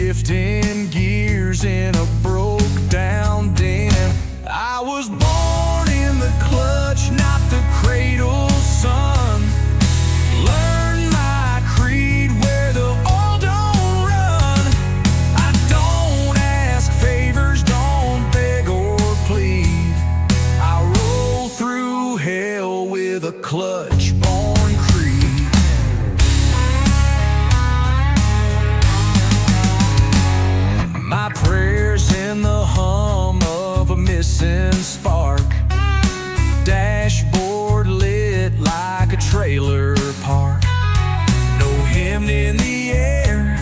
shifting gears in a broke-down den. I was born in the clutch, not the cradle, son. Learn my creed where the oil don't run. I don't ask favors, don't beg or plead. I roll through hell with a clutch-born creed. My prayers in the hum of a missing spark. Dashboard lit like a trailer park. No hymn in the air,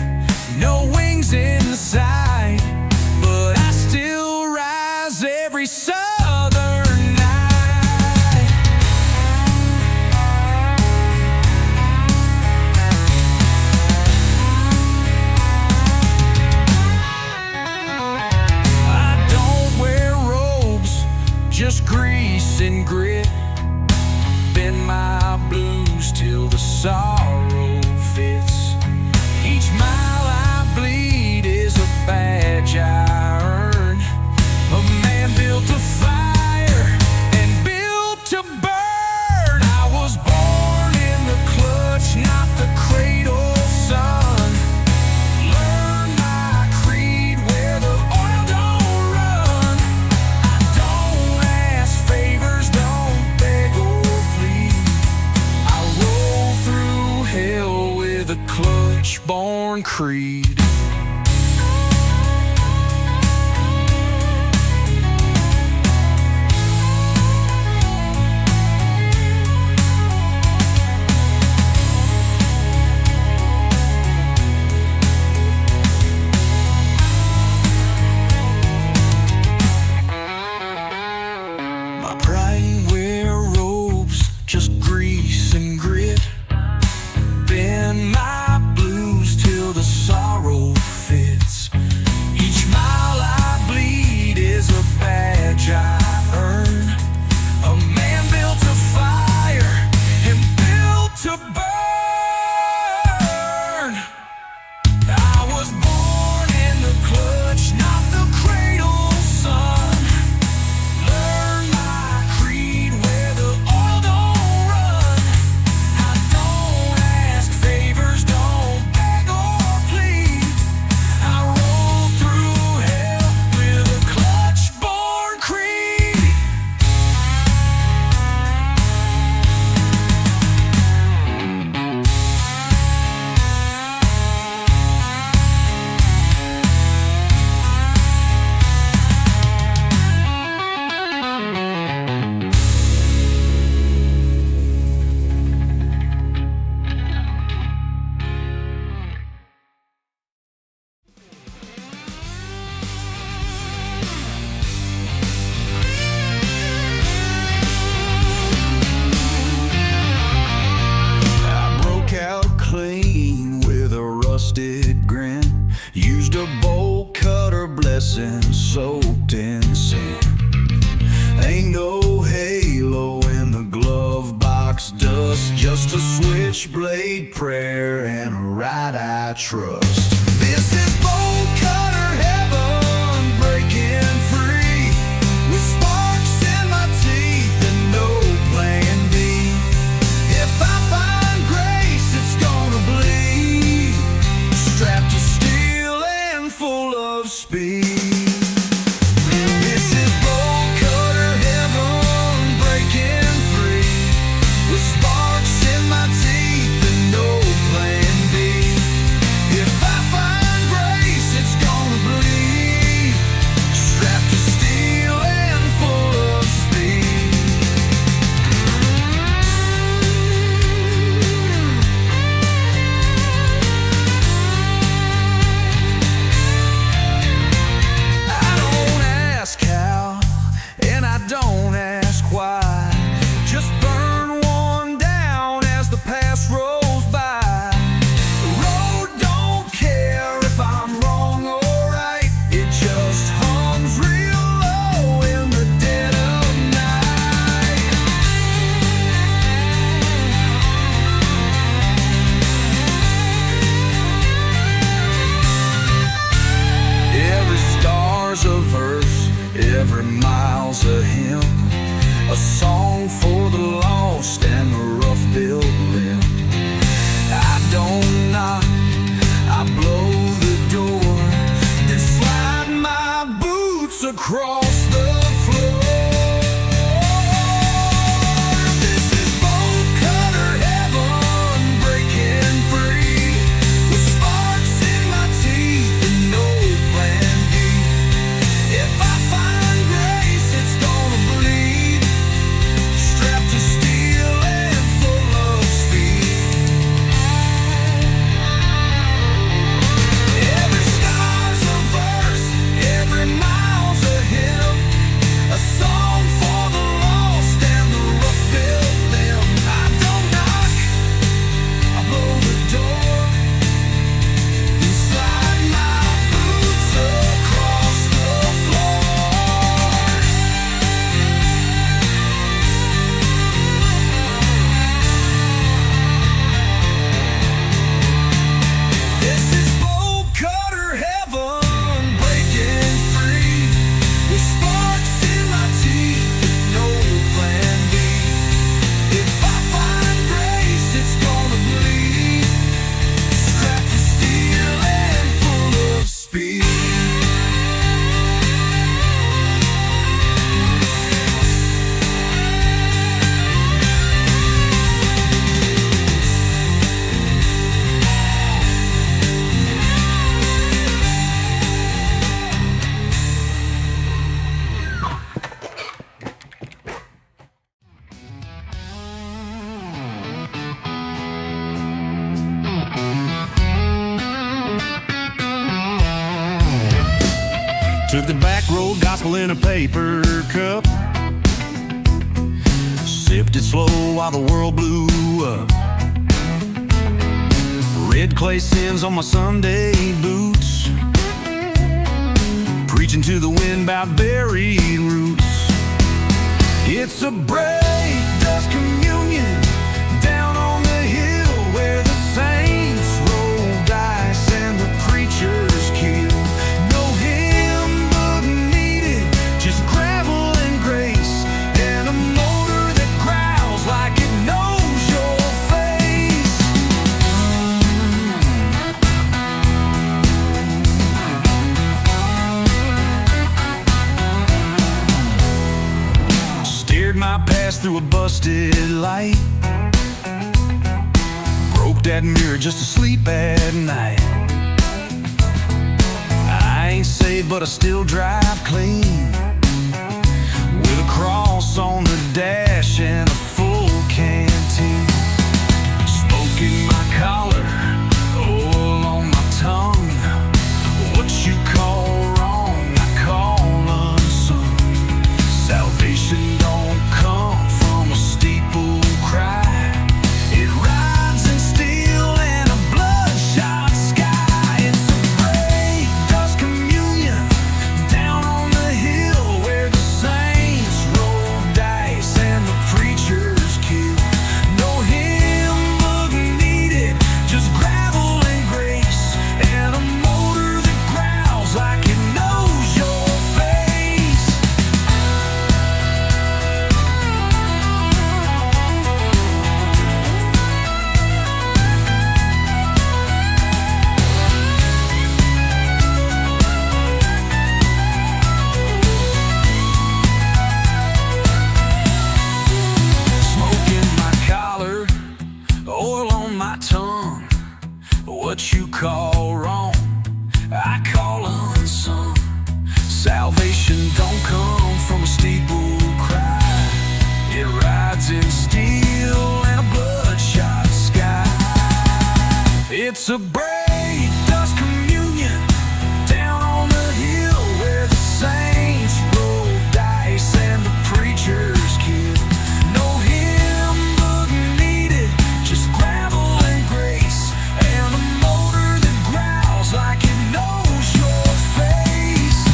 no wings in sight, but I still rise every southern night. I don't wear robes, just grease and grit. Bend my blues till the sorrow fits. Each mile I bleed is a badge I earn. A man built to fire and built to burn. I was born in the clutch, not the cradle, son. Learn my creed where the oil don't run. I don't ask favors, don't beg or plead. I roll through hell with a clutch-born creed. My pride and wear robes, just grease and grit. Bend my blues till the sorrow fits. Each mile I bleed is a badge I earn. A man built to fire and built to burn. I was born in the clutch, not the cradle, son. Learn my creed where the oil don't run. I don't ask favors, don't beg or plead. I roll through hell with a clutch-born creed. I broke out clean with a rusted grin. Used a bolt cutter, blessing soaked in sin. Ain't no halo in the glove box dust, just a switchblade prayer and a right I trust. This is bolt cutter heaven, breaking free with sparks in my teeth and no plan B. If I find grace, it's gonna bleed. Strapped to steel and full of speed. This is bolt cutter heaven, breaking free with sparks in my teeth and no plan B. If I Took the back road, gospel in a paper cup. Sipped it slow while the world blew up. Red clay sins on my Sunday boots, preaching to the wind about buried roots. It's a break, dust communion, down on the hill where the saints roll dice and the preachers kill. No hymn book needed, just gravel and grace, and a motor that growls like it knows your face. Steered my past through a busted light, broke that mirror just to sleep at night. I ain't saved but I still drive clean, with a cross on the dash and a full canteen. Smoke in my collar, oil on my tongue. What you call wrong, I call unsung. Salvation don't come from a steeple cry. It rides in steel and a bloodshot sky. It's a break, dust communion, down on the hill where the saints roll dice and the preachers kill. No hymn book needed, just gravel and grace, and a motor that growls like it knows your face. Smoke in my collar, oil on my tongue. What you call wrong, I call unsung. Salvation don't come from a steeple cry. It rides in steel and a bloodshot sky. It's a break, dust communion, down on the hill where the saints roll dice and the preachers kill. No hymn book needed, just gravel and grace, and a motor that growls like it knows your face.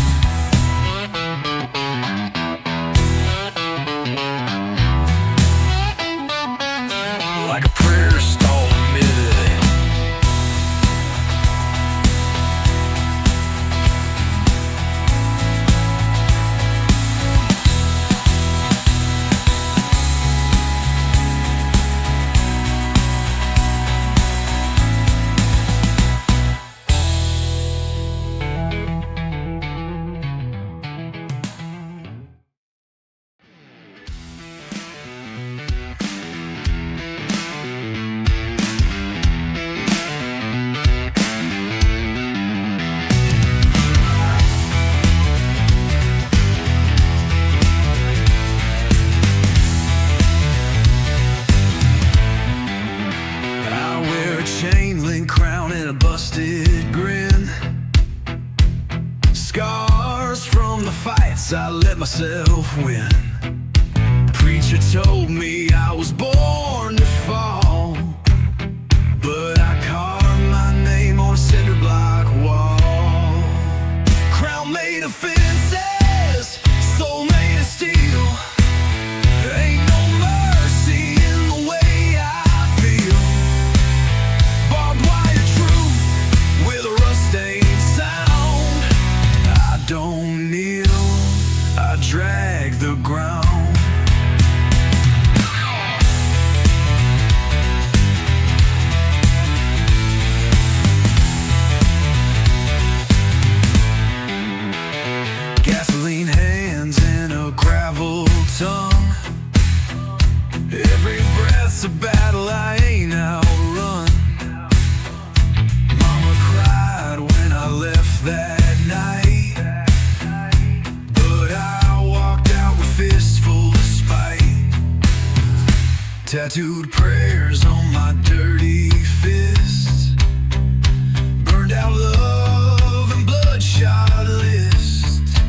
Like a prayer stall amid busted grin, scars from the fights I let myself win. Preacher told me I was born to fall, but I carved my name on a cinder block wall. Crown made of fences, soul made of steel. Ain't no mercy in the way I feel. Barbed wire truth with a rust-stained sound. I don't kneel, I drag the ground. Gasoline hands and a gravel tongue. Every breath's a battle I ain't outrun. Mama cried when I left that night, but I walked out with fists full of spite. Tattooed prayers on my dirty fists, burned out love and bloodshot list.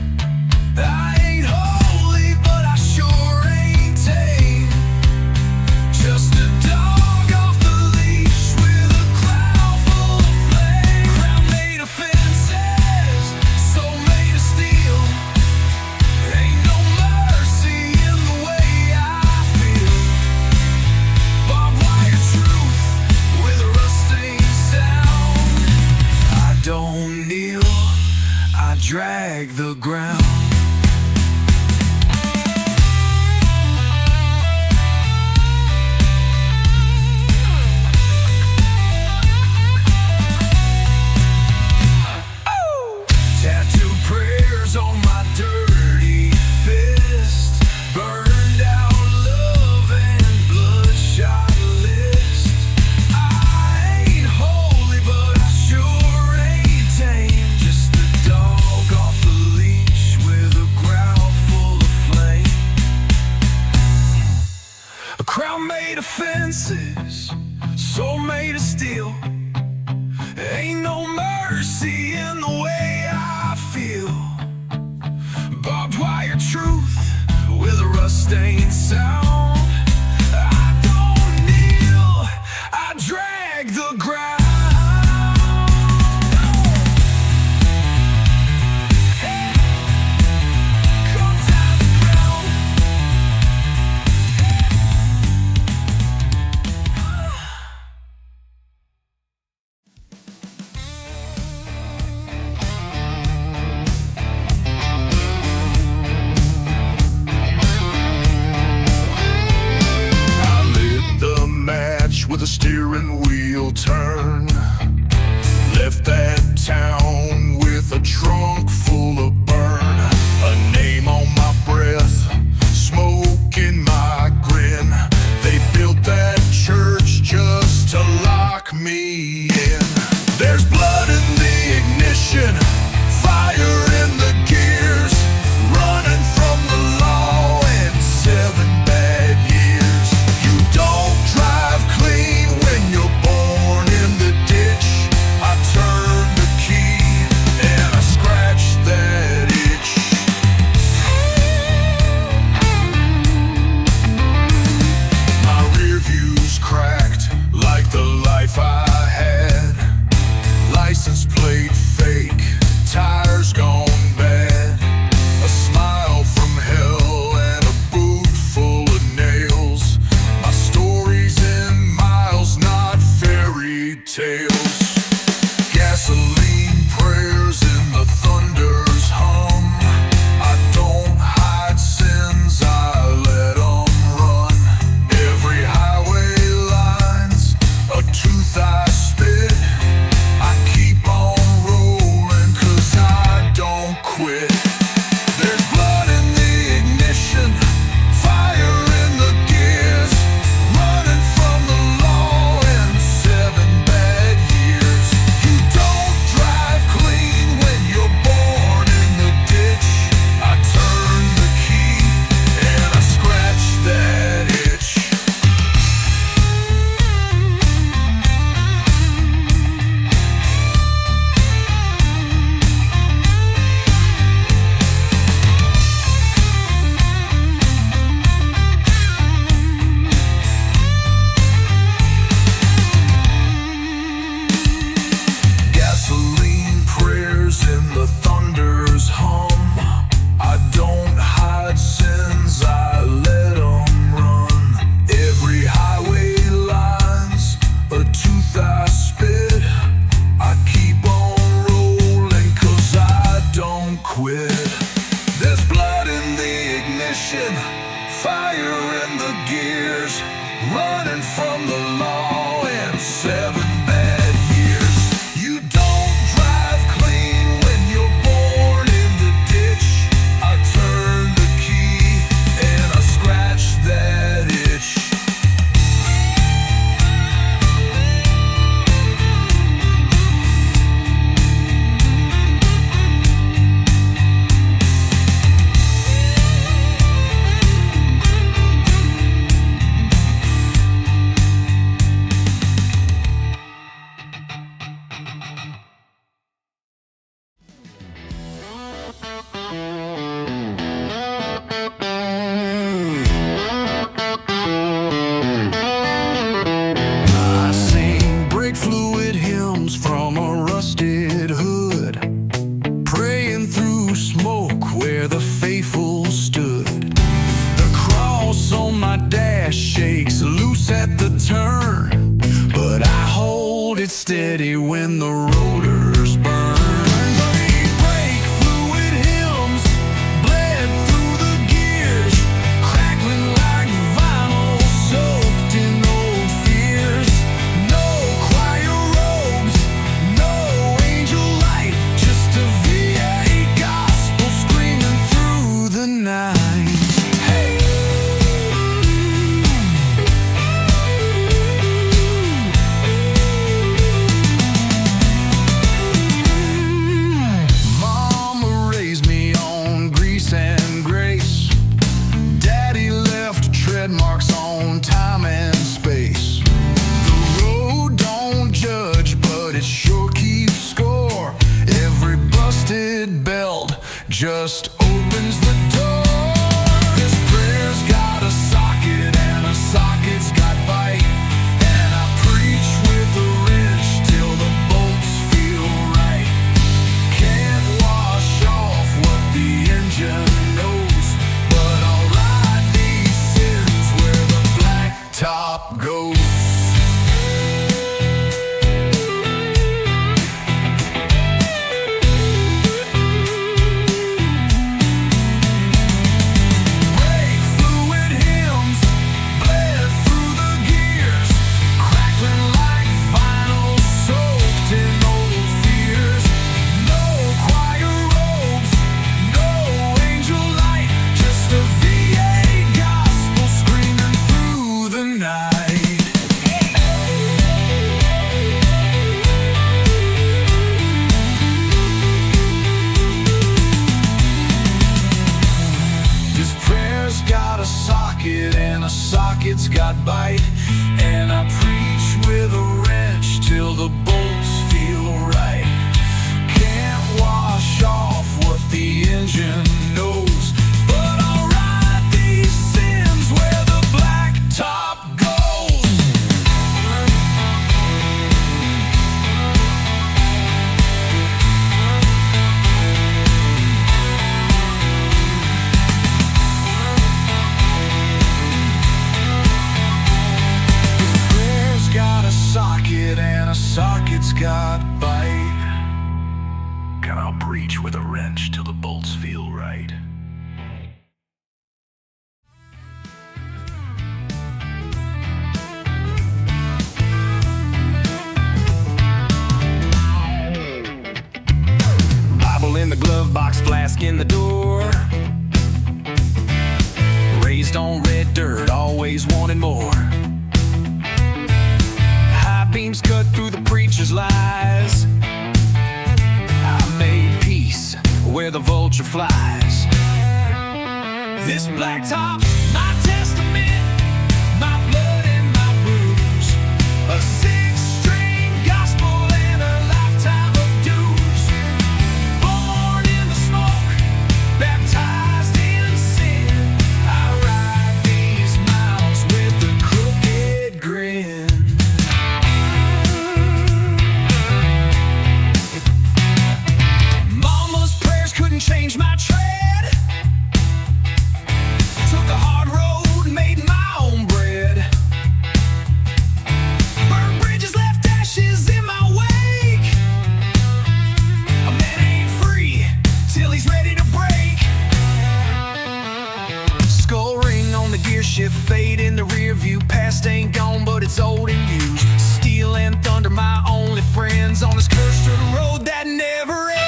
Crown made of fences, soul made of steel. Ain't no mercy in the way I feel. Barbed wire truth with a rust-stained sound. I don't kneel, I drag the ground. With a steering wheel turn, left that town with a trunk full of burn, a name on my breath, smoke in my grin. They built that church just to lock me in. There's blood in the ignition, fire in the gears, running from the law and 7 bad years. You don't drive clean when you're born in the ditch. I turn the key and I scratch that itch. My rear view's cracked like the life I had. License plate fake, tires gone bad. A smile from hell and a boot full of nails. My story's in miles, not fairy tales. Gasoline prayers in the thunder's hum. I don't hide sins, I let 'em run. Every highway line's a tooth I spit. I keep on rolling 'cause I don't quit. There's blood in the ignition, fire in the gears, running from the law in 7 bad years. You don't drive clean when you're born in the ditch. I turn the key and I scratch that itch. Gasoline prayers in the thunder's hum. I don't hide sins, I let 'em run. Every highway line's a tooth I spit. I keep on rolling 'cause I don't quit. There's blood in the ignition, fire in the gears, running from the law in 7 bad years. You don't drive clean when you're born in the ditch. I turn the key and I scratch that itch. I sing brake fluid hymns from a rusted hood, praying through smoke where the faithful stood. The cross on my dash shakes loose at the turn, but I hold it steady when the rotors burn. Brake fluid hymns bled through the gears, crackling like vinyl soaked in old fears. No choir robes, no angel light, just a V8 gospel screaming through the night. Hey! night. This prayer's got a socket and a socket's got bite, and I preach with a wrench till the bolts feel right. Can't wash off what the engine knows, but I'll ride these sins where the black top goes. This prayer's got a socket and a socket's got bite. And I'll breach with a wrench till the bolts feel right. Bible in the glove box, flask in the door. Raised on red dirt, always wanting more. High beams cut through the preacher's lies. Where the vulture flies. This blacktop's my testament, my blood and my bruise. A six-string gospel and a lifetime of dues. Born in the smoke, baptized in sin. I ride these miles with a crooked grin. Couldn't change my tread. Took a hard road, made my own bread. Burned bridges, left ashes in my wake. A man ain't free till he's ready to break. Skull ring on the gear shift, fade in the rear view. Past ain't gone, but it's old and used. Steel and thunder, my only friends on this cursed road that never ends.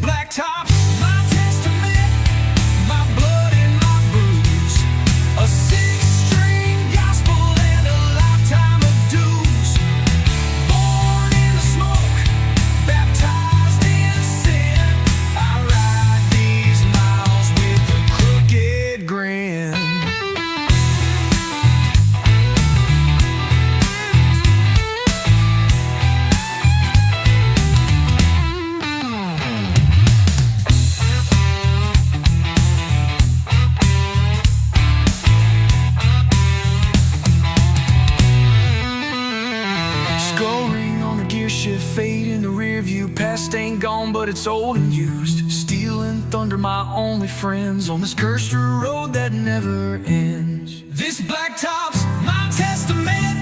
Blacktop's my testament, my blood and my bruise. A six-string gospel and a lifetime of dues. Born in the smoke, baptized in sin. I ride these miles with a crooked grin. Fade in the rear view, past ain't gone, but it's old and used. Steel and thunder, my only friends on this cursed road that never ends. This blacktop's my testament,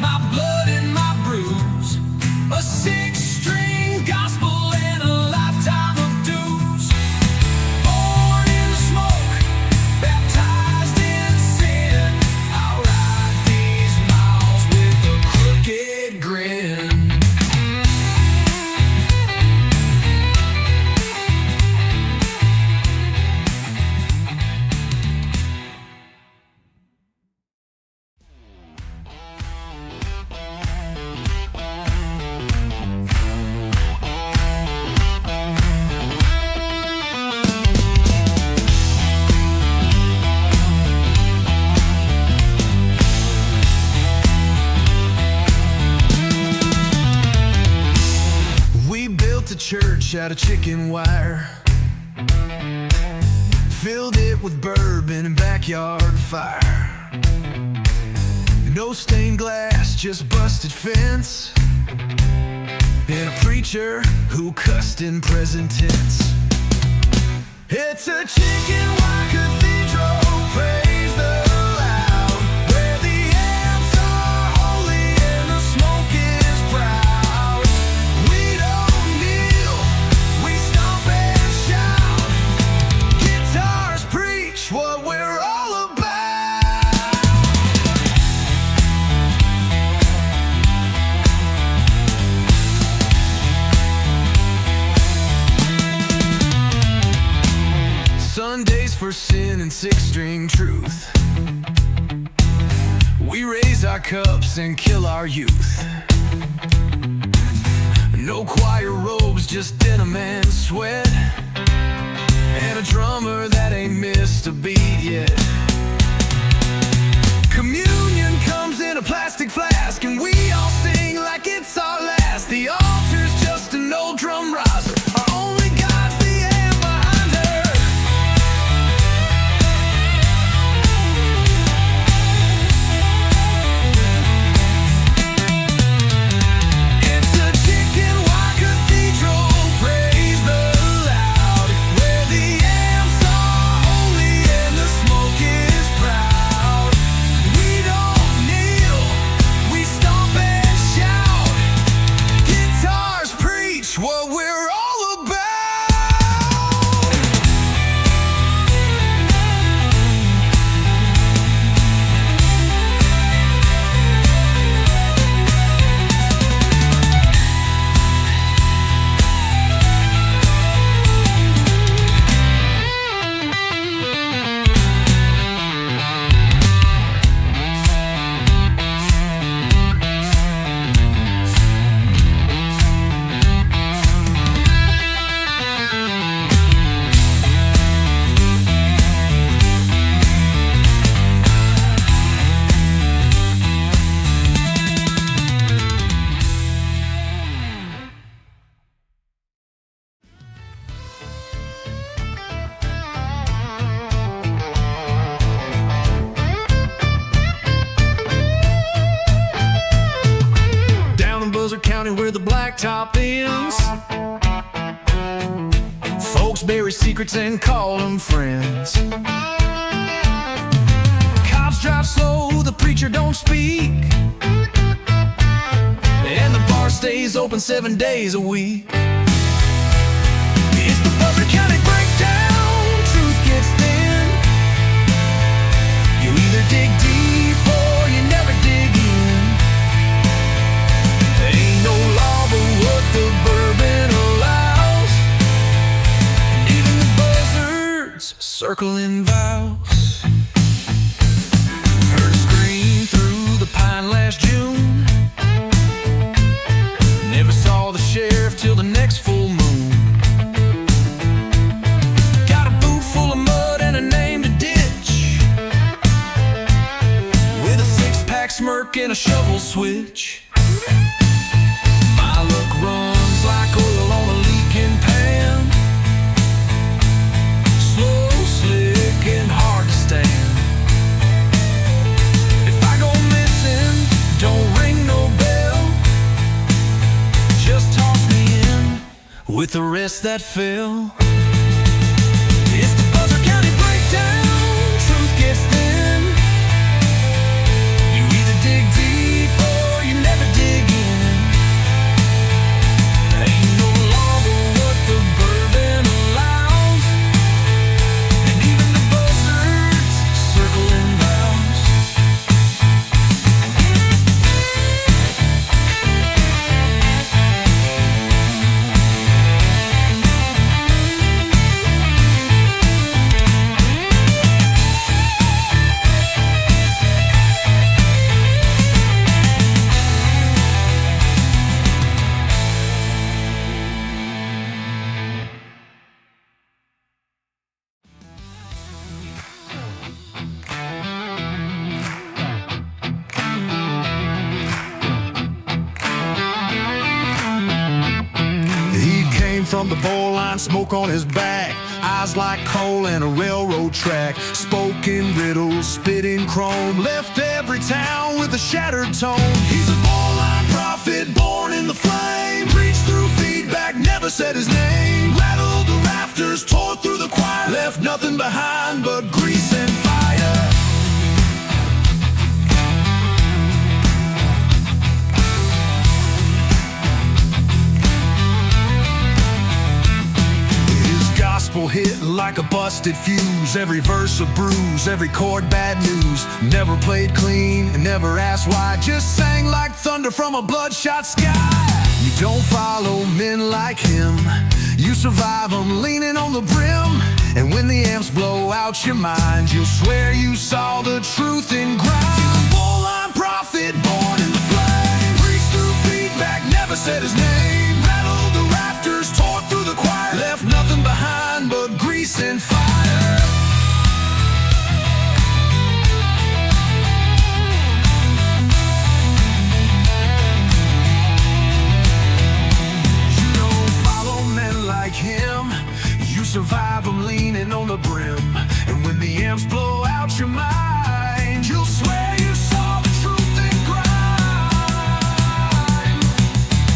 my blood and my bruise. A six-string gospel and a lifetime of dues. Born in the smoke, baptized in sin. I'll ride these miles with a crooked grin. Church out of chicken wire, filled it with bourbon and backyard fire. No stained glass, just busted fence, and a preacher who cussed in present tense. It's a chicken wire cathedral, praise the loud, where the amps are holy and the smoke is proud. We don't kneel, we stomp and shout. Guitars preach what we're all about. for sin and six-string truth. We raise our cups and kill our youth. No choir robes, just denim and sweat, and a drummer that ain't missed a beat yet. Communion comes in a plastic flask, and we all sing like it's our last. The altar's just an old drum riser. Our only God's the air behind her. It's a chicken wire cathedral, praise the loud, where the amps are holy and the smoke is proud. We don't kneel, we stomp and shout. Guitars preach what we're all about. Down in Buzzard County where the blacktop ends, folks bury secrets and call them friends. Cops drive slow, the preacher don't speak, and the bar stays open 7 days a week. It's the Buzzard County breakdown, truth gets thin. You either dig deep or you never dig in. There ain't no law but what the bourbon allows, and even the buzzards circle in vows. Heard a scream through the pine last June, never saw the sheriff till the next full moon. Got a boot full of mud and a name to ditch, with a six-pack smirk and a shovel switch. My luck runs like oil on a leaking pan, slow, slick, and hard to stand. If I go missing, don't ring no bell, just toss me in with the rest that fell. It's the Buzzard County breakdown, truth gets thin. You either dig deep or you never dig in. Ain't no law but what the bourbon allows, and even the buzzards circle in vows. He came from the bowl line, smoke on his back, eyes like coal and a railroad track. Spoke in riddles, spit in chrome, left every town with a shattered tone. He's a bowl line prophet, born in the flame, reached through feedback, never said his name. Rattled the rafters, tore through the choir, left nothing behind but grease and fire. Gospel hit like a busted fuse, every verse a bruise, every chord bad news. Never played clean and never asked why, just sang like thunder from a bloodshot sky. You don't follow men like him, you survive them leaning on the brim. And when the amps blow out your mind, you'll swear you saw the truth in grind. He's a full-line prophet, born in the flame. Preached through feedback, never said his name. Rattled the rafters, tore through the choir. Left nothing behind but grease and fire. You don't follow men like him. You survive them leaning on the brim. And when the amps blow out your mind, you'll swear you saw the truth in grime.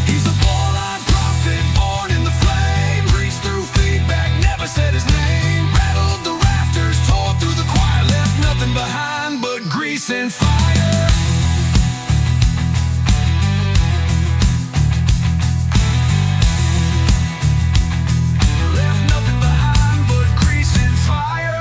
He's a full-line prophet, born in the flame. Preached through feedback, never said his name. Rattled the rafters, tore through the choir. Left nothing behind but grease and fire. Left nothing behind but grease and fire.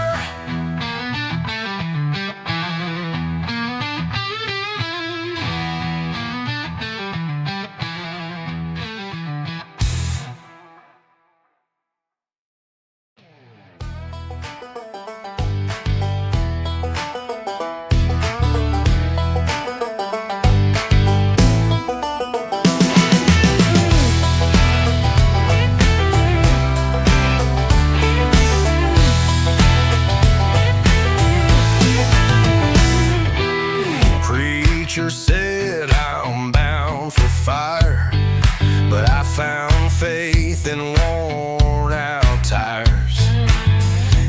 Preacher said I'm bound for fire, but I found faith in worn out tires.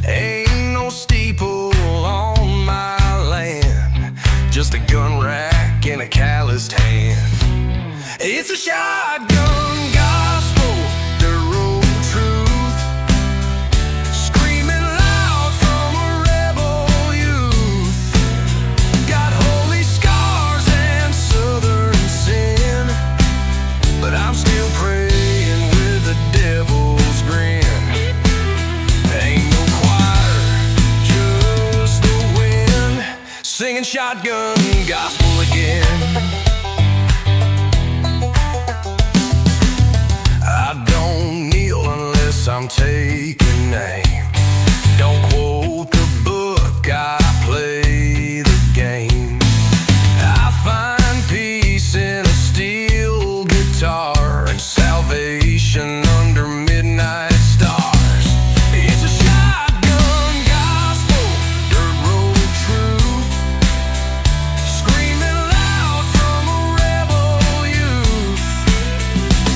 Ain't no steeple on my land, just a gun rack and a calloused hand. It's a shotgun gospel, dirt road truth, screaming loud from a rebel youth. Got holy scars and southern sin, but I'm still praying with the devil's grin. Ain't no choir, just the wind, singing shotgun gospel again. I don't kneel unless I'm taking aim. Don't quote the book, I play the game. I find peace in a steel guitar and salvation under midnight stars. It's a shotgun gospel, dirt road truth, screaming loud from a rebel youth.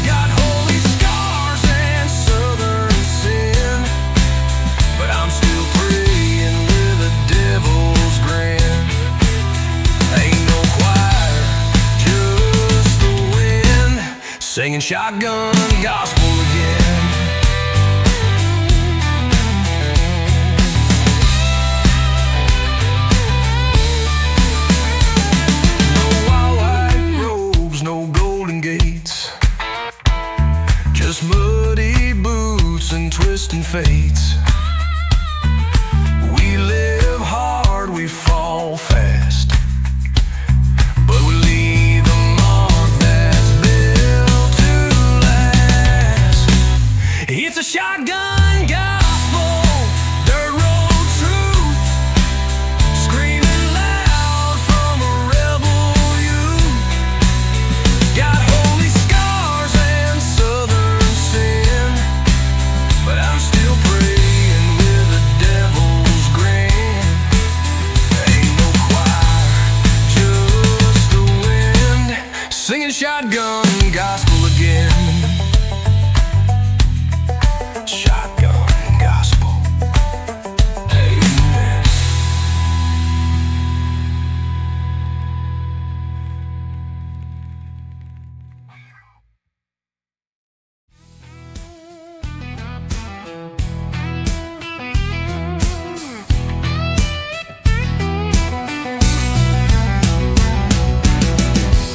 Got holy scars and southern sin, but I'm still praying with a devil's grin. Ain't no choir, just the wind, singing shotgun gospel again. No white robes, no golden gates, just muddy boots and twisting fates. We live hard, we fall fast, but we leave a mark that's built to last. It's a shotgun gospel, dirt road truth, screaming loud from a rebel youth. Got holy scars and southern sin, but I'm still praying with the devil's grin. Ain't no choir, just the wind, singing shotgun gospel again. Shotgun gospel. Amen.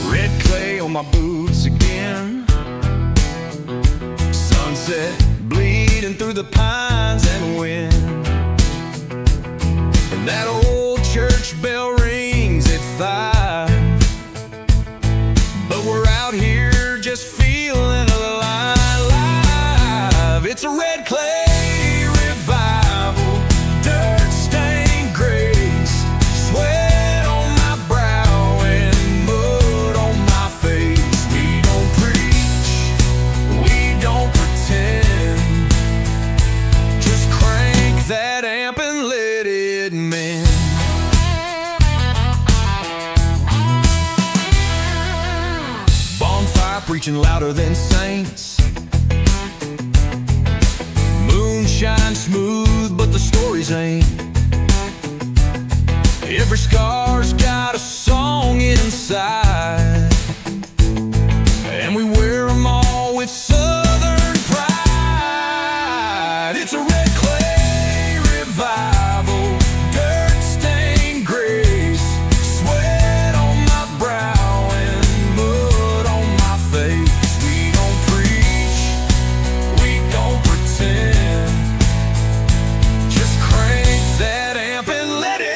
Red clay on my boots again. Sunset bleeding through the pines and wind. And that old church bell rings at 5. But we're out here just feeling alive. It's a red clay revival. shine smooth, but the stories ain't. Every scar's got a song inside, and we wear them all with southern pride. It's a red clay revival, dirt-stained grace, sweat on my brow and mud on my face. We don't preach, we don't pretend, just crank that amp and let it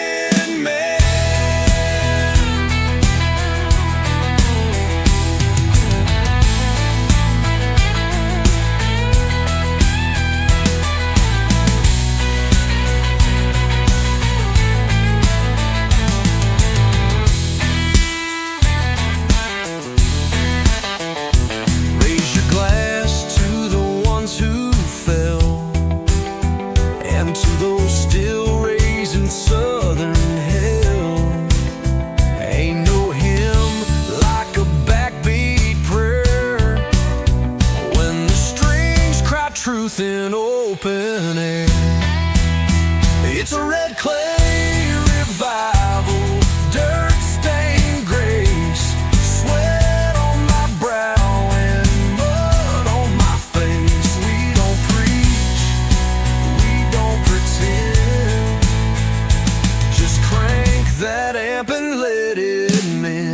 truth in open air. It's a red clay revival, dirt-stained grace, sweat on my brow and mud on my face. We don't preach, we don't pretend, just crank that amp and let it mend.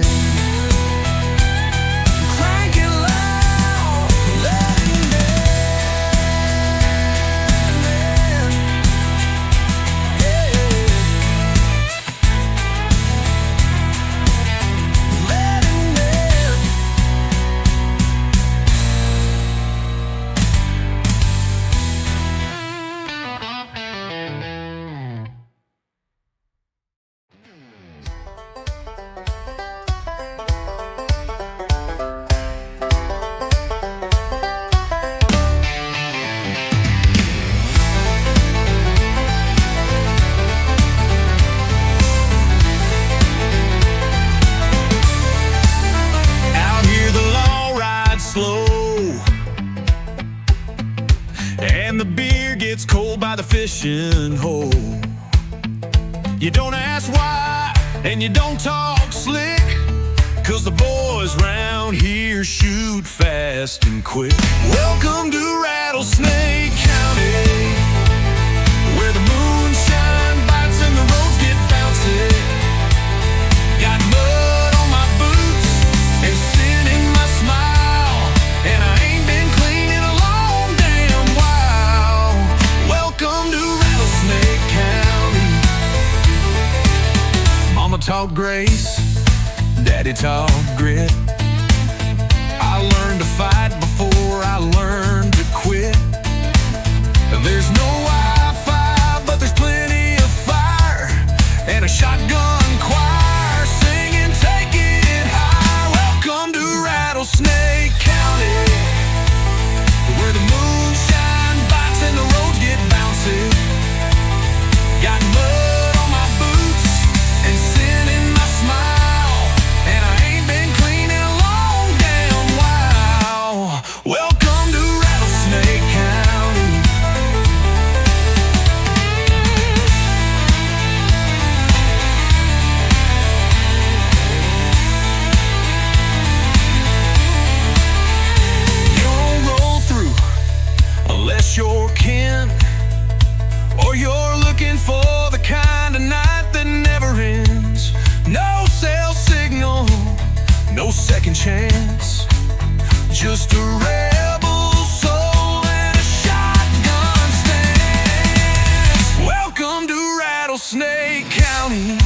And the beer gets cold by the fishing hole. You don't ask why, and you don't talk slick, 'cause the boys round here shoot fast and quick. Welcome to Rattlesnake County, where the moonshine bites and the roads get bouncy. Got mud on my boots and sin in my smile, and I ain't been clean in a long damn while. Welcome to Rattlesnake County. Mama taught grace, Daddy taught grit. I learned to fight before I learned to quit. There's no Wi-Fi, but there's plenty of fire and a shotgun choir singing, take it high. Welcome to Rattlesnake County, where the moonshine bites and the roads get bouncy. Got mud on my boots and sin in my smile, and I ain't been clean in a long damn while. Welcome to Rattlesnake County. You don't roll through unless you're kin, or you're looking for the kind of night that never ends. No cell signal, no second chance, just a rebel soul and a shotgun stance. Welcome to Rattlesnake County,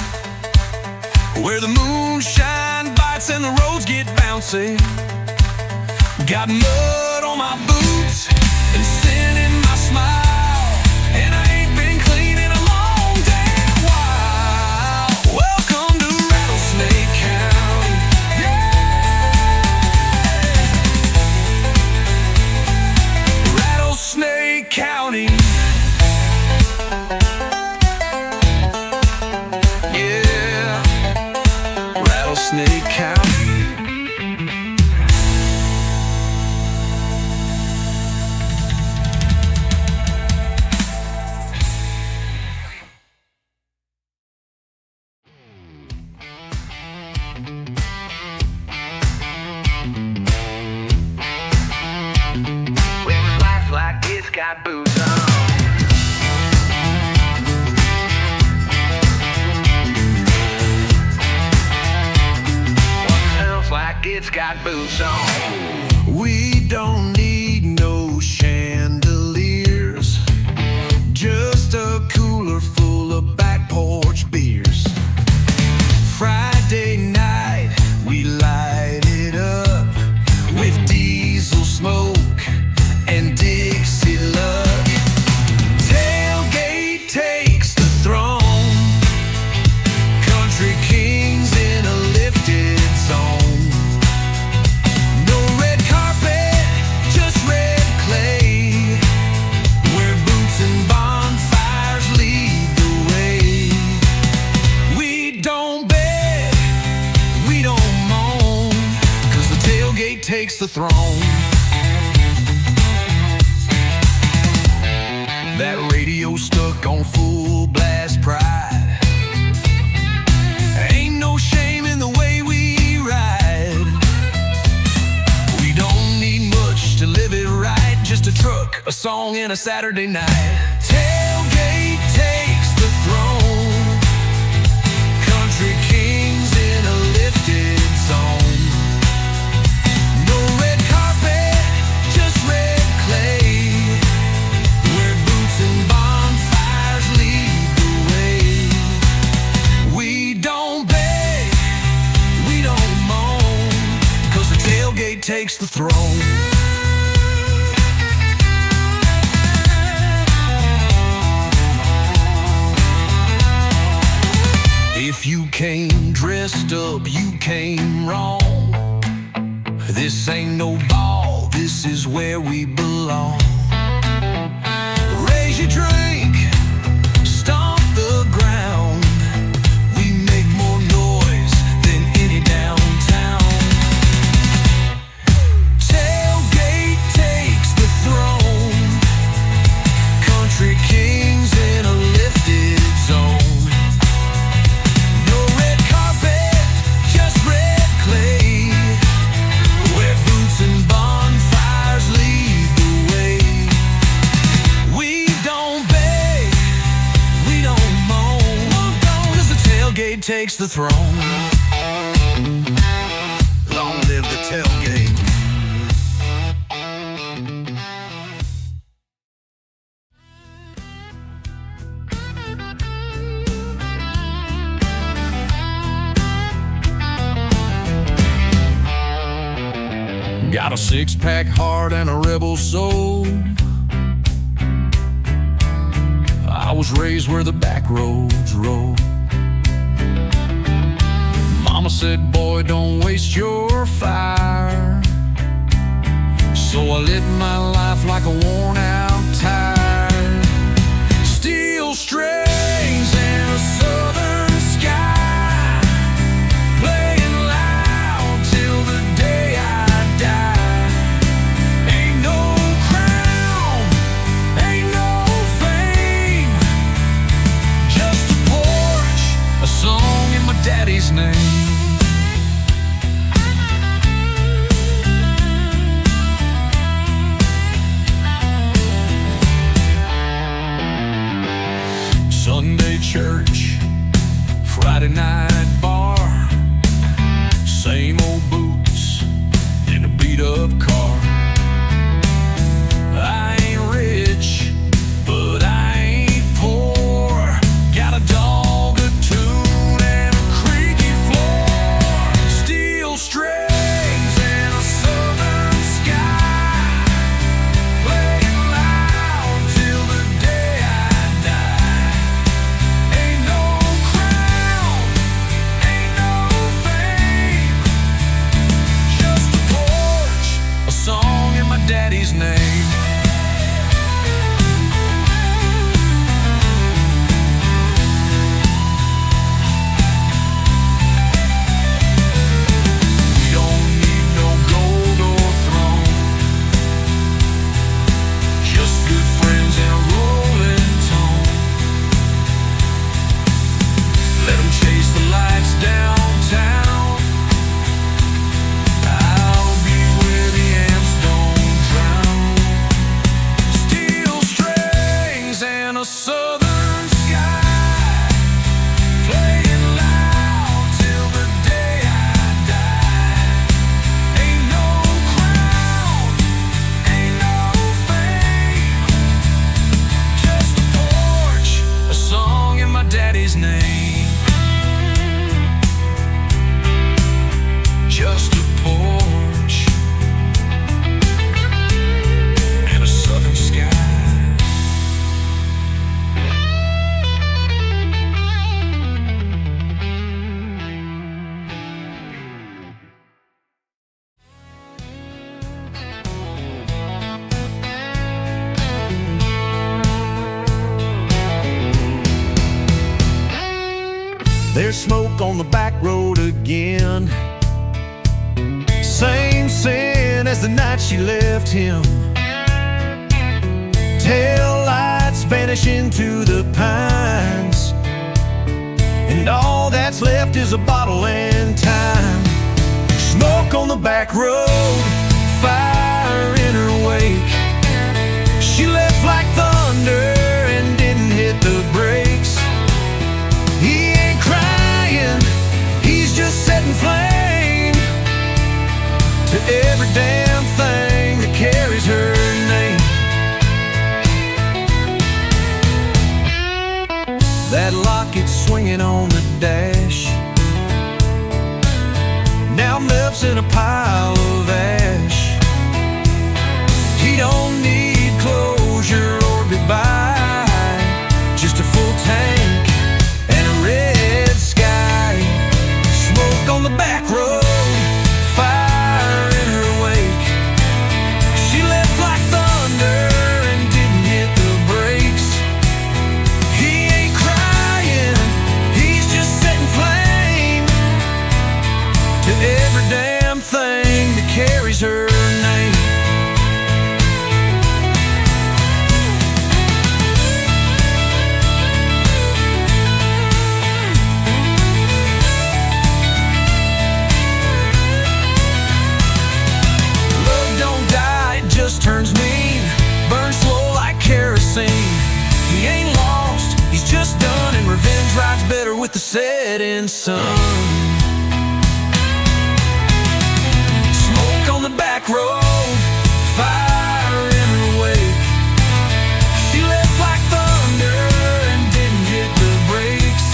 where the moonshine bites and the roads get bouncy. Got mud on my boots and sin in my smile, and I ain't been clean in a long damn while. Welcome to Rattlesnake County. Yeah. Rattlesnake County. Yeah. Rattlesnake County. got boots on. What sounds like it's got boots on. We don't need no chandeliers, just a cooler full of back porch beers. Friday night, we light it up with diesel smoke and Dixie luck. Tailgate takes the throne, country kings in a lifted zone. No red carpet, just red clay, where boots and bonfires lead the way. We don't beg, we don't moan, 'cause the tailgate takes the throne. That radio stuck on full blast pride. Ain't no shame in the way we ride. We don't need much to live it right, just a truck, a song, and a Saturday night. Tailgate takes the throne, country kings in a lifted zone. No red carpet, just red clay, where boots and bonfires lead the way. We don't beg, we don't moan, 'cause the tailgate takes the throne. If you came dressed up, you came wrong. This ain't no ball, this is where we belong. Raise your drink, stomp the ground. We make more noise than any downtown. Tailgate takes the throne, country kings in a lifted zone. No red carpet, just red clay, where boots and bonfires lead the way. We don't beg, we don't moan, 'cause the tailgate takes the throne. Long live the tailgate. Got a six-pack heart and a rebel soul. I was raised where the back roads roll. Mama said, boy, don't waste your fire. So I lived my life like a worn-out tire. Steel strings and a southern sky, playing loud till the day I die. Ain't no crown, ain't no fame, just a porch, a song in my daddy's name. There's smoke on the back road again. Same sin as the night she left him. Tail lights vanish into the pines, and all that's left is a bottle and time. Smoke on the back road, fire in her wake. She left like thunder and didn't hit the brakes. He ain't crying, he's just setting flame to every damn thing that carries her name. That locket's swinging on the dash, now melts in a pile of ash. He don't need closure or goodbye, just a full tank and a red sky. Smoke on the back road, fire in her wake. She left like thunder and didn't hit the brakes. He ain't crying, he's just setting flame to every damn thing that carries her name. Turns mean, burns slow like kerosene. He ain't lost, he's just done, and revenge rides better with the setting sun. Smoke on the back road, fire in her wake. She left like thunder and didn't hit the brakes.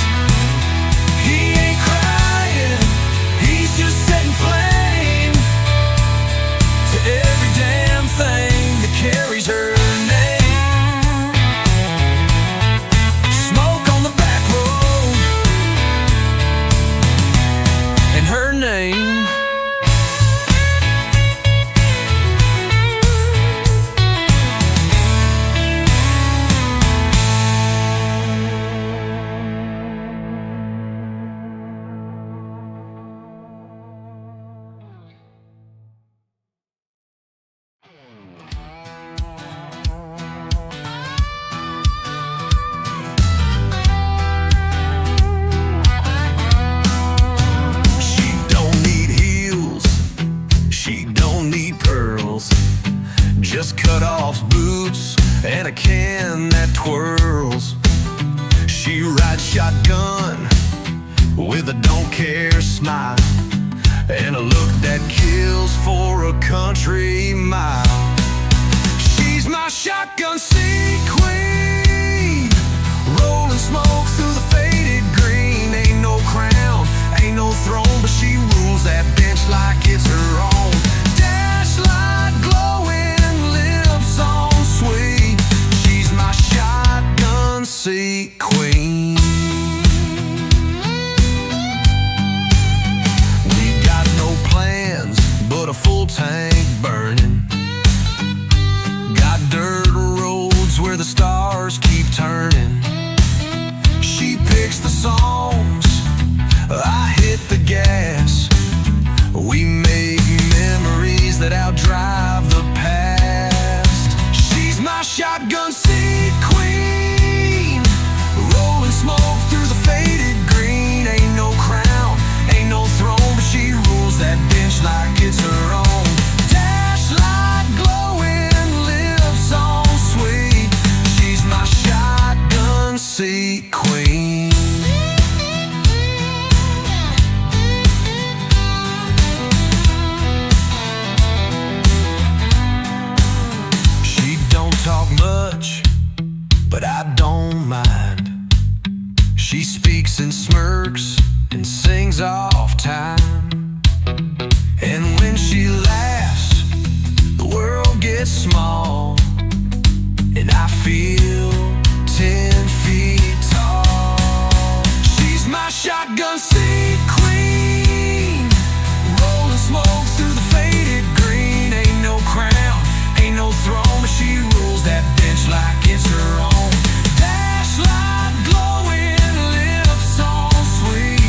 He ain't crying, he's just setting flame to every damn thing that carries her name. Smoke on the back road and her name. Just cut off boots and a can that twirls. She rides shotgun with a don't care smile and a look that kills for a country mile. She's my shotgun seat queen, rolling smoke through the faded green. Ain't no crown, ain't no throne, but she rules that bench like it's her own. Dash light glowing, song sweet, she's my shotgun seat queen. We got no plans but a full tank burning. Got dirt roads where the stars keep turning. She picks the songs, I hit the gas. We make memories that outdrive the past. My shotgun seat queen, rolling smoke through the faded green. Ain't no crown, ain't no throne, but she rules that bench like it's her own. Dash light glowing, lips on sweet, she's my shotgun seat queen. Talk much, but I don't mind. She speaks and smirks and sings off time. And when she laughs, the world gets small, and I feel 10 feet tall. She's my shotgun seat queen, rolling smoke through the faded green. Ain't no crown, ain't no throne, but she rules that bench like it's her own. Dash light glowing, lips on sweet,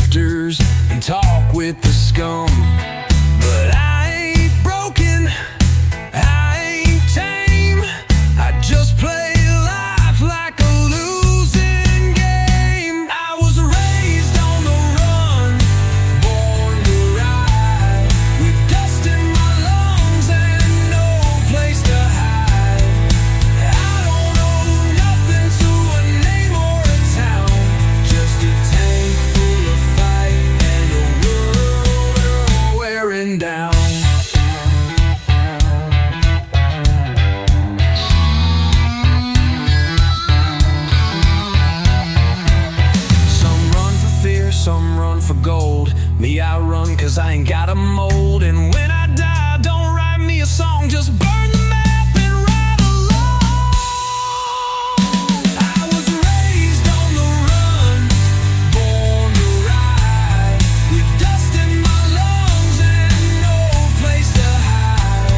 drifters and talk with the scum. But I ain't broken, I ain't tame. I just play life like a losing game. I was raised on the run, born to ride, with dust in my lungs and no place to hide. I don't owe nothing to a name or a town, just a tank full of fight and a world wearing down. Some run for fear, some run for gold. Me, I run 'cause I ain't got a mold. And when I die, don't write me a song, just burn the map and ride along. I was raised on the run, born to ride, with dust in my lungs and no place to hide.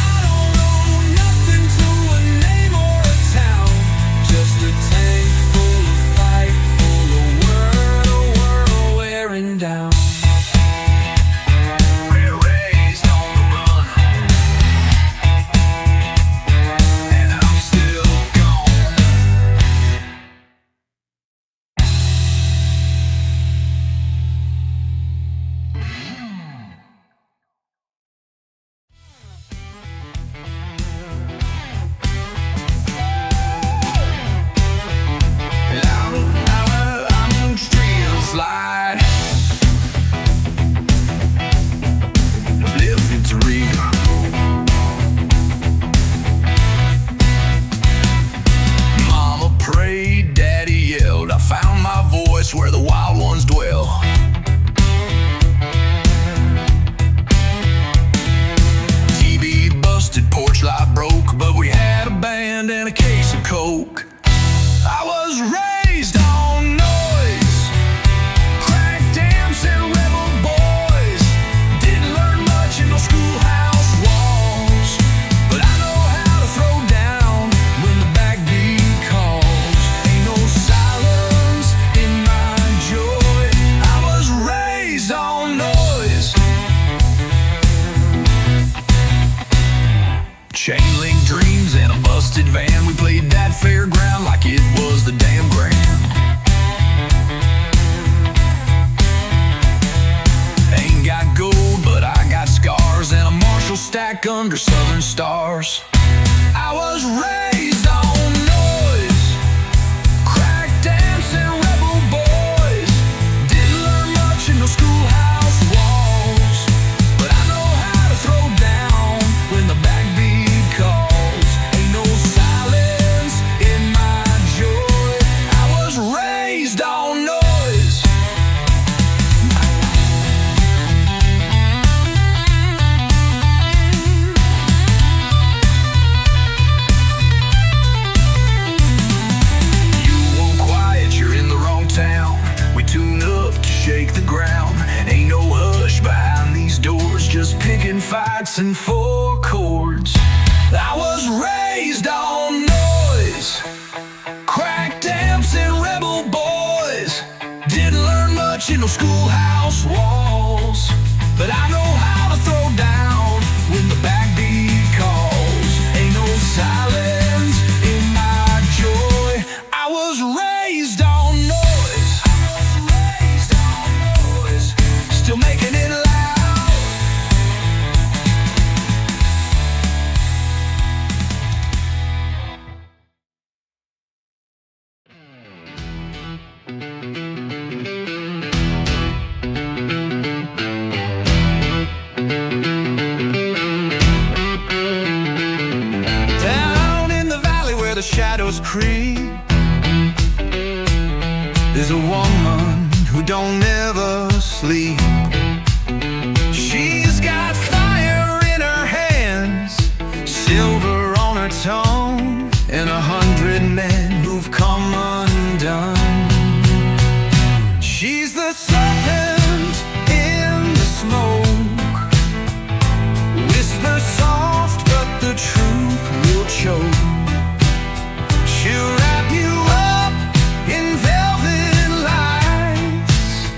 I don't owe nothing to a name or a town, just a tank full of fight, full of world wearing down. We're raised on the run, and I'm still gone. I'm street slide. Live it's real. Mama prayed, daddy yelled. I found my voice where the wild ones dwell. TV busted, porch light broke, but we had a band and a case of Coke. I was raised on noise, crack dancing rebel boys. Didn't learn much in no schoolhouse walls, but I know how to throw down when the backbeat calls. Ain't no silence in my joy. I was raised on noise. Chain link dreams in a busted van. We played that fairground like it was the damn grand. Ain't got gold, but I got scars and a Marshall stack under southern stars. I was raised on noise, crack dancing rebel boys. Didn't learn much in no schoolhouse walls, but I know how to throw down when the backbeat calls. Ain't no silence in my joy. I was raised on noise. You want quiet, you're in the wrong town. We tune up to shake the ground. Ain't no hush behind these doors, just picking fights and four chords. I was raised on noise, crack dancing rebel boys. Didn't learn much in no schoolhouse walls, but I know how to throw down when the backbeat calls. Ain't no silence in my joy. I was raised on noise. Still making it loud. Down in the valley where the shadows creep, there's a woman who don't ever sleep. She's got fire in her hands, silver on her tongue, and 100 men who've come undone. She's the serpent in the smoke, whisper soft but the truth will choke. She'll wrap you up in velvet lights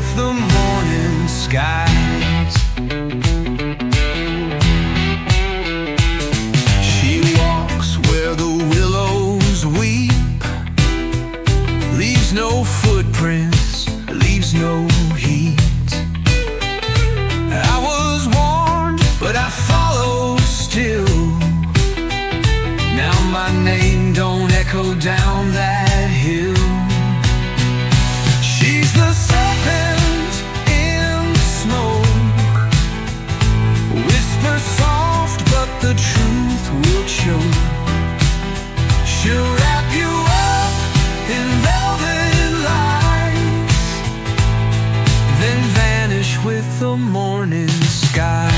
with the morning skies. She walks where the willows weep, leaves no footprints, leaves no heat. I was warned, but I follow still. Now my name don't echo down that hill. She's the serpent in the smoke, whisper soft, but the truth will choke. She'll wrap you up in velvet lies, then vanish with the morning sky.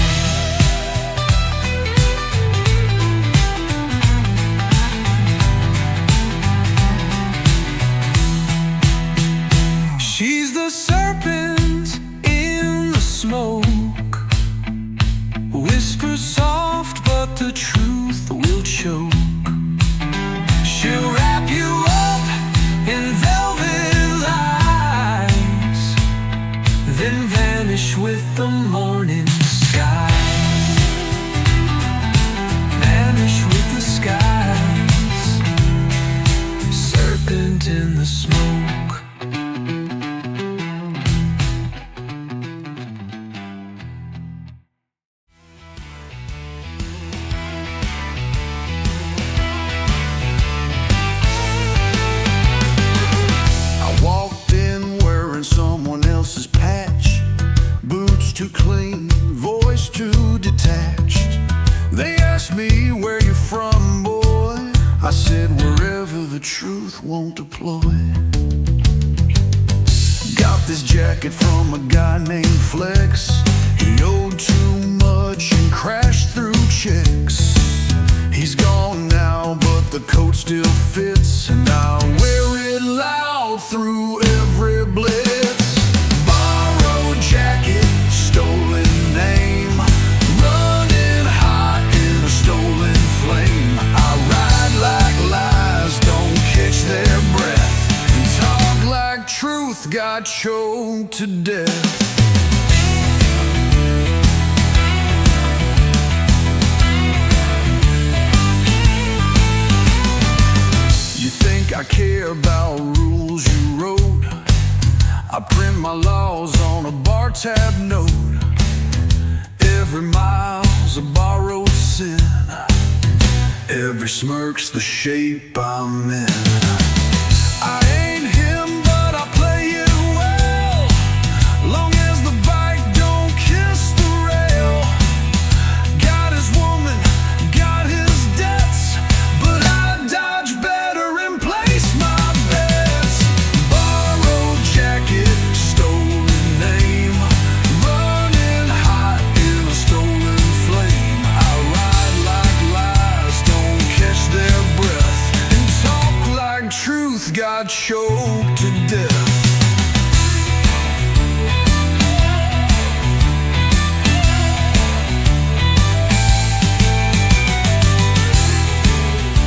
She's the serpent in the smoke, whisper soft, but the truth will choke. She'll wrap you up in velvet lies, then vanish with the morning sky. Vanish with the skies, serpent in the smoke. Too clean, voice too detached. They asked me where you're from, boy. I said wherever the truth won't deploy. Got this jacket from a guy named Flex. He owed too much and crashed through checks. He's gone now, but the coat still fits, and I'll wear it loud through every blitz. Borrowed jacket, stolen name, running hot in a stolen flame. I ride like lies, don't catch their breath, and talk like truth got choked to death. You think I care about rules you wrote? I print my laws on a bar tab note. Every mile's a borrowed sin, every smirk's the shape I'm in. I ain't him, but I play it well, long as the bike don't kiss the rail. Got his woman, got his debts, but I dodge better and place my bets. Borrowed jacket, stolen name, running hot in a stolen flame. I ride like lies, don't catch their breath, and talk like truth got choked to death.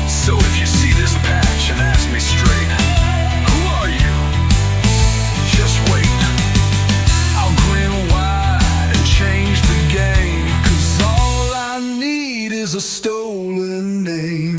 So if you see this patch and ask me straight, who are you? Just wait. I'll grin wide and change the game, 'cause all I need is a stolen name.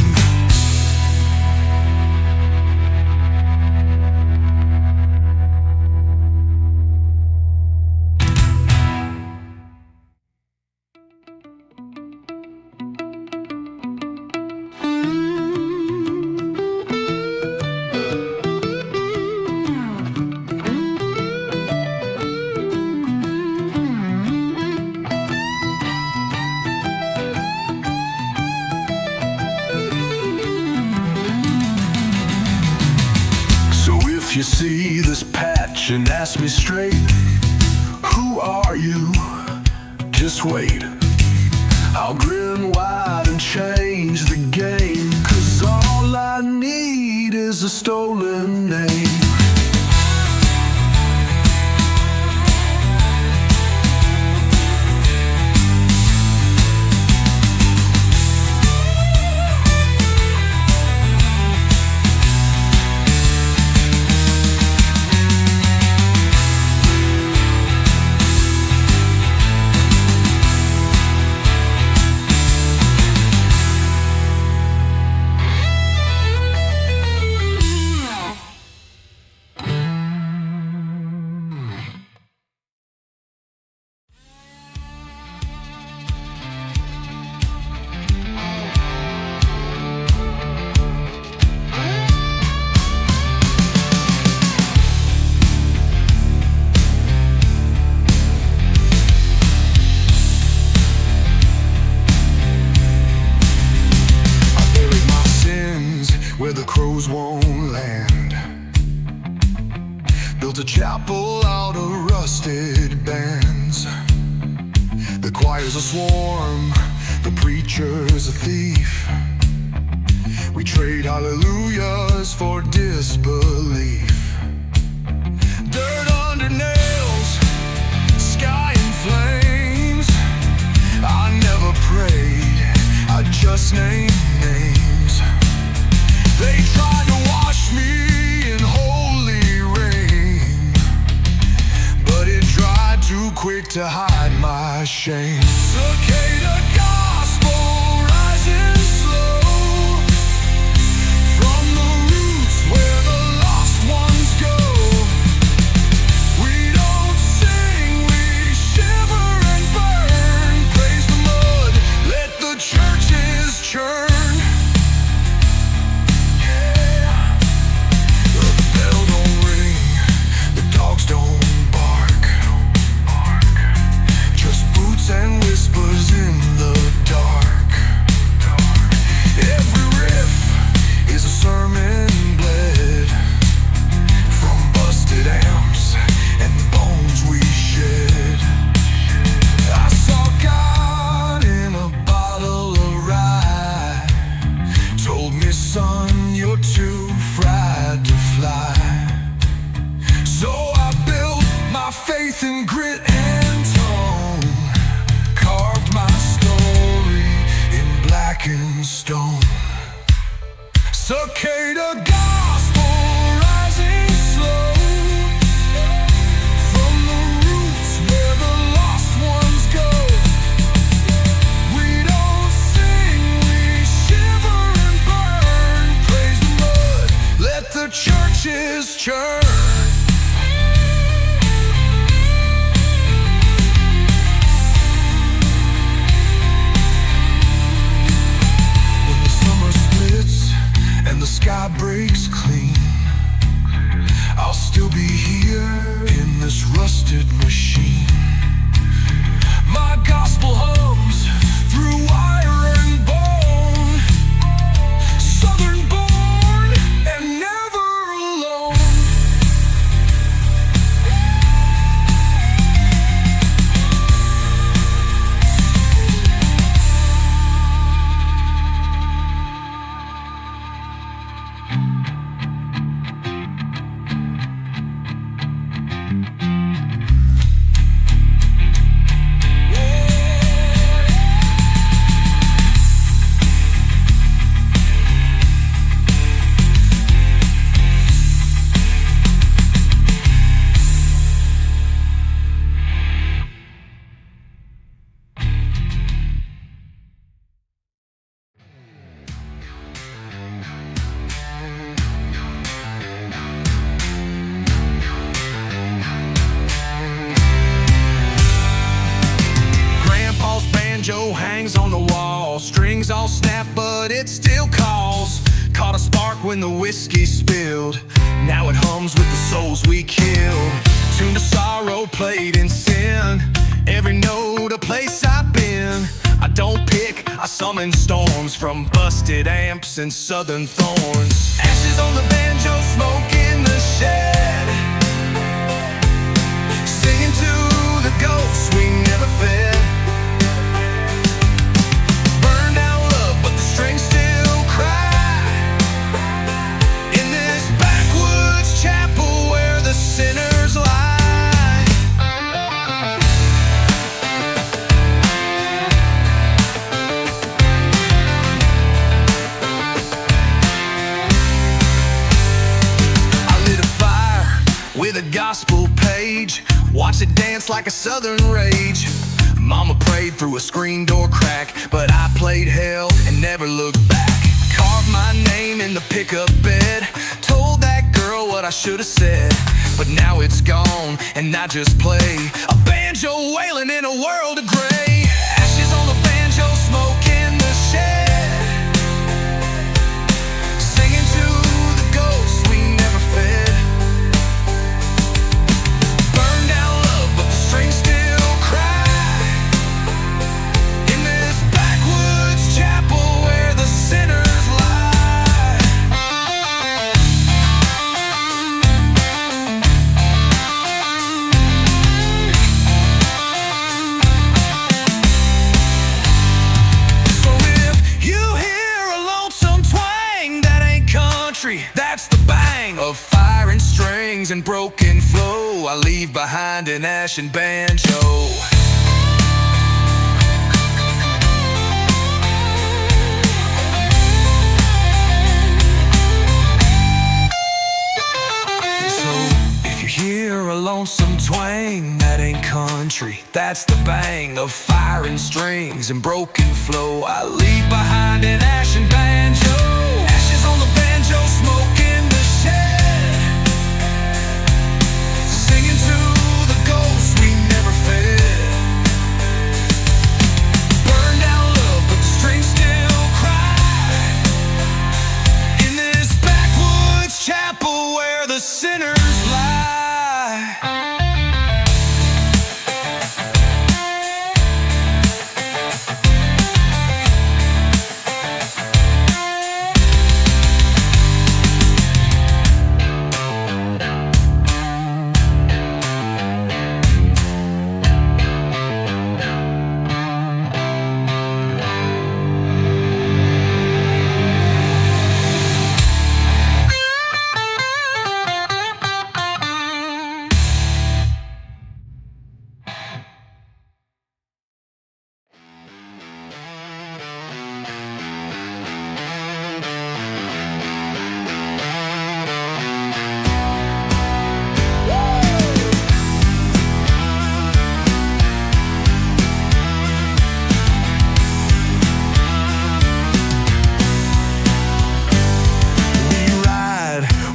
If you see this patch and ask me straight, who are you? Just wait. I'll grin wide and change the game, 'cause all I need is a stolen name. built a chapel out of rusted bands. The choir's a swarm, the preacher's a thief. We trade hallelujahs for disbelief. Dirt under nails, sky in flames. I never prayed, I just named names. They tried to wash me in holy rain, but it dried too quick to hide my shame. Cicada gospel rising slow from the roots where the lost ones go. We don't sing, we shiver and burn. Praise the mud, let the churches churn. And whispers in the dark. Every riff is a sermon bled from busted amps and bones we shed. I saw God in a bottle of rye. Told me, son, you're too fried to fly. So I built my faith in grit and tone. Carved my story in blackened stone. Cicada gospel rising slow from the roots where the lost ones go. We don't sing, we shiver and burn. Praise the Lord, let the churches churn. And the sky breaks clean, I'll still be here in this rusted machine. My gospel hums through wire and bone, southern born and never alone. Banjo hangs on the wall, strings all snap but it still calls. Caught a spark when the whiskey spilled, now it hums with the souls we killed. Tune to sorrow played in sin, every note a place I've been. I don't pick, I summon storms from busted amps and southern thorns. Ashes on the banjo, smoke in the shed, singing to the ghosts we never fed. Strings still cry in this backwoods chapel where the sinners lie. I lit a fire with a gospel page, watched it dance like a southern rage. Mama prayed through a screen door crack, but I played hell and never looked back. Carved my name in the pickup bed, told that girl what I should have said, but now it's gone and I just play a banjo wailing in a world of gray. Ashes on the banjo, smoke in the shed, singing to the ghosts we never fed. Burned down love, but the strings still cry. Chapel where the sinners lie. strings and broken flow. I leave behind an ashen banjo. Hear a lonesome twang, that ain't country, that's the bang of fire and strings and broken flow. I leave behind an ashen banjo, ashes on the banjo, smoke in the shed, singing to the ghosts we never fed. Burned down love, but the strings still cry in this backwoods chapel where the sinners lie.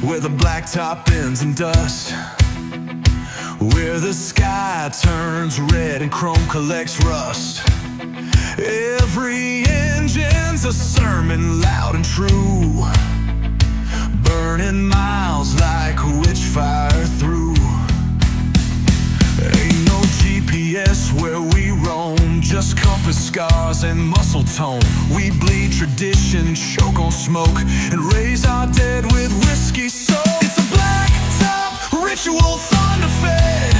Where the blacktop ends in dust, where the sky turns red and chrome collects rust. Every engine's a sermon loud and true, burning miles like witch fire through. Ain't no GPS where we roam, just compass scars and muscle tone. We bleed tradition, choke on smoke, and raise our dead with whiskey soak. It's a black top ritual thunder fed,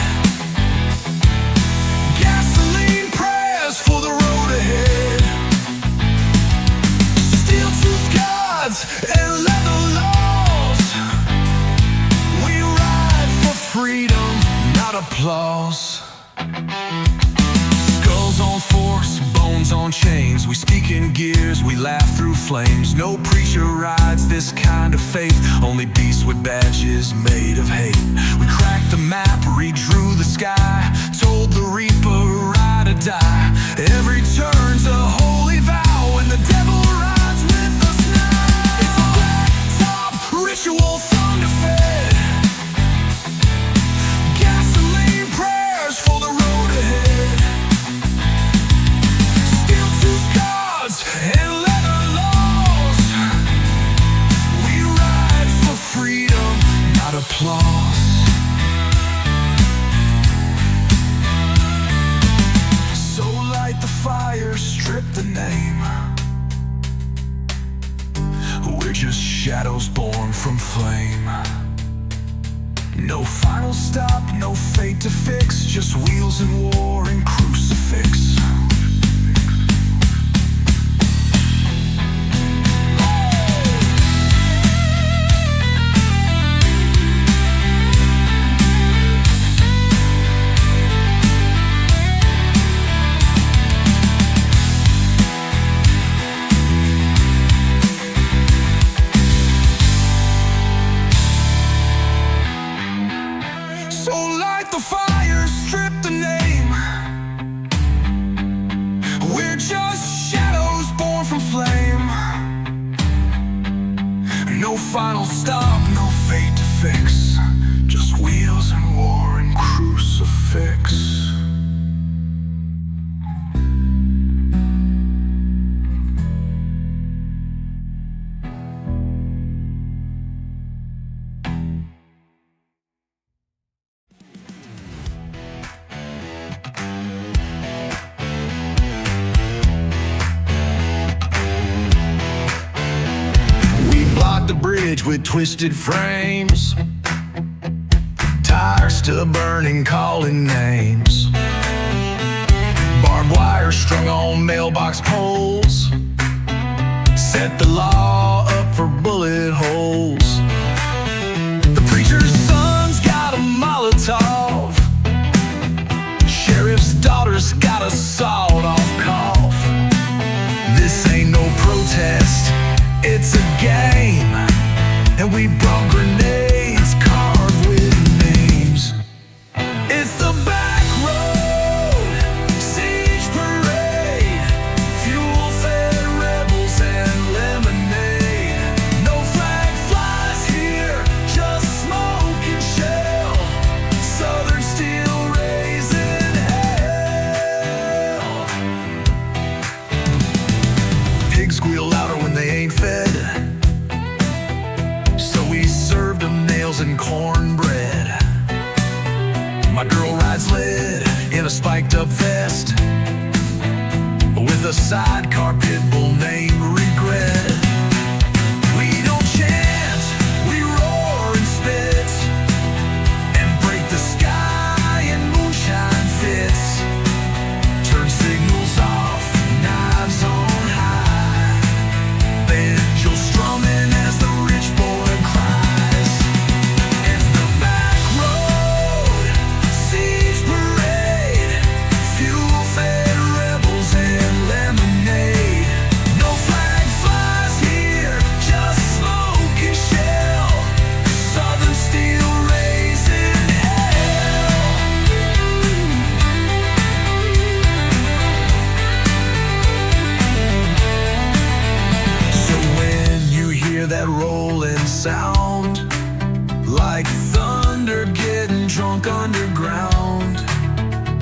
gasoline prayers for the road ahead. Steel tooth gods and leather laws, we ride for freedom, not applause. Skulls on forks, bones on chains, we speak in gears, we laugh through flames. No preacher rides this kind of faith, only beasts with badges made of hate. We cracked the map, redrew the sky, told the reaper ride or die. Every turn's a holy vow, and the devil rides with us now. It's a black top ritual thunder fed, gasoline prayers for the road ahead. Steel tooth gods and leather laws, we ride for freedom, not applause. So light the fire, strip the name, we're just shadows born from flame. No final stop, no fate to fix, just wheels and war and crucifix. So light the fire, strip the name, we're just shadows born from flame. No final stop, no fate to fix, just wheels and war and crucifix. The bridge with twisted frames, tires still burning, calling names. Barbed wire strung on mailbox poles, set the law up for bullet holes. The preacher's son's got sidecar pit bull named Regret. We don't chant, we roar and spit, and break the sky in moonshine fits. Turn signals off, knives on high, banjo strumming as the rich boy cries. It's the back road, siege parade, fuel-fed rebels and lemonade. No flag flies here, just smoke and shell, Southern steel raising hell. So when you hear that rolling sound, like thunder getting drunk underground,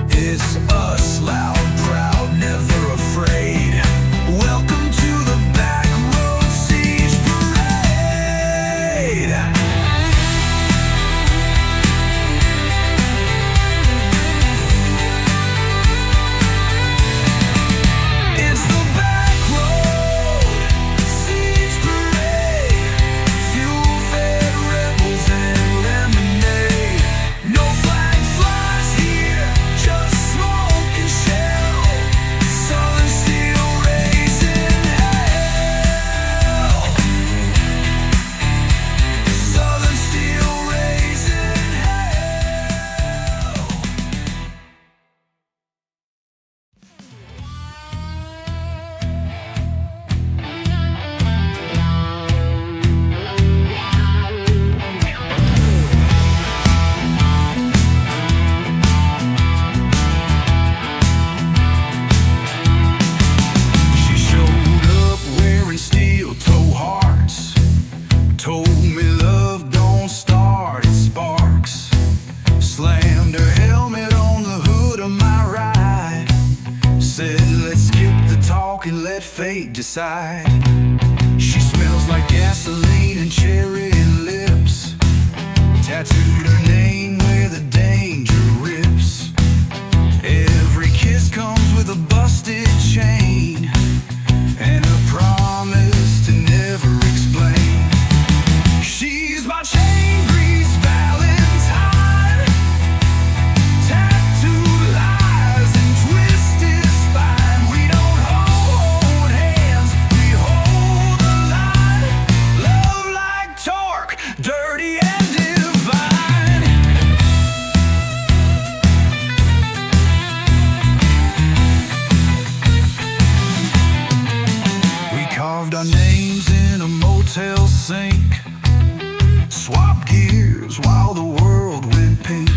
it's us, loud, proud, never afraid. Welcome to the back road siege parade. It's the back road siege parade, fuel-fed rebels and lemonade. No flag flies here, just smoke and shell, Southern steel raising hell. Southern steel raising hell. She showed up wearing steel-toe hearts, told me love don't start, it sparks. Slammed her helmet on the hood of my ride, said let's skip the talk and let fate decide. She smells like gasoline and cherry lips, tattooed her name where the danger rips. Every kiss comes with a busted chain and a promise to never explain. She's my chain grease Valentine, tattooed lies and twisted spine. We don't hold hands, we hold the line. Love like torque, dirty and divine. We carved our names in a motel sink, swapped gears while the world went pink.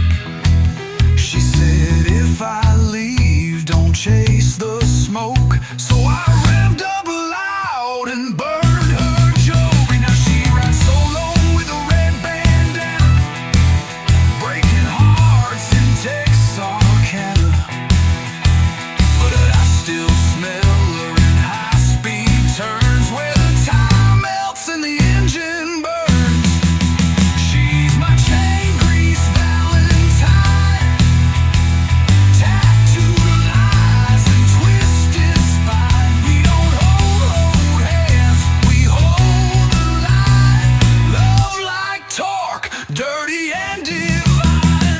She said if I leave, don't chase the smoke. So I revved up loud and burned her joke. Now she rides solo with a red bandana, breaking hearts in Texarkana. But I still smell her in high-speed turns, where the time melts and the engine burns. She's my chain grease Valentine, tattooed lies and twisted spine. We don't hold hands, we hold the line. Love like torque, dirty and divine.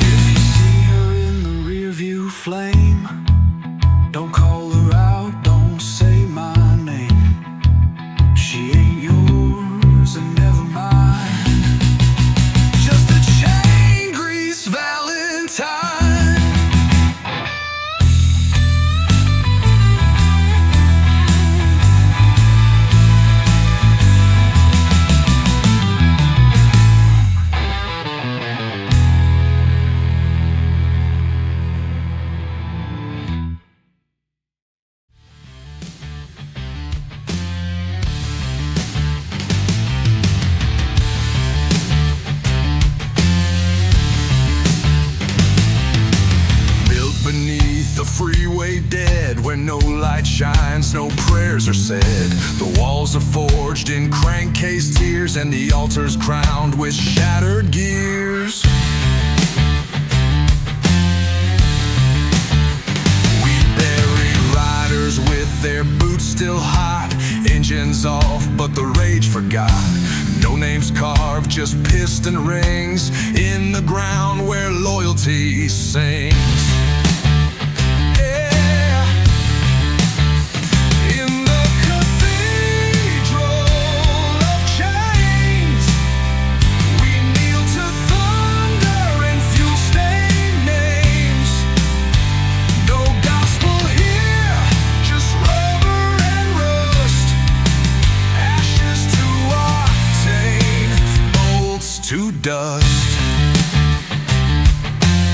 If you see her in the rearview flame, don't call her out, don't say my name. She ain't yours and never mine, just a chain grease Valentine. where no light shines, no prayers are said. The walls are forged in crankcase tears, and the altar's crowned with shattered gears. We bury riders with their boots still hot, engines off, but the rage forgot. No names carved, just piston rings in the ground where loyalty sings. To dust.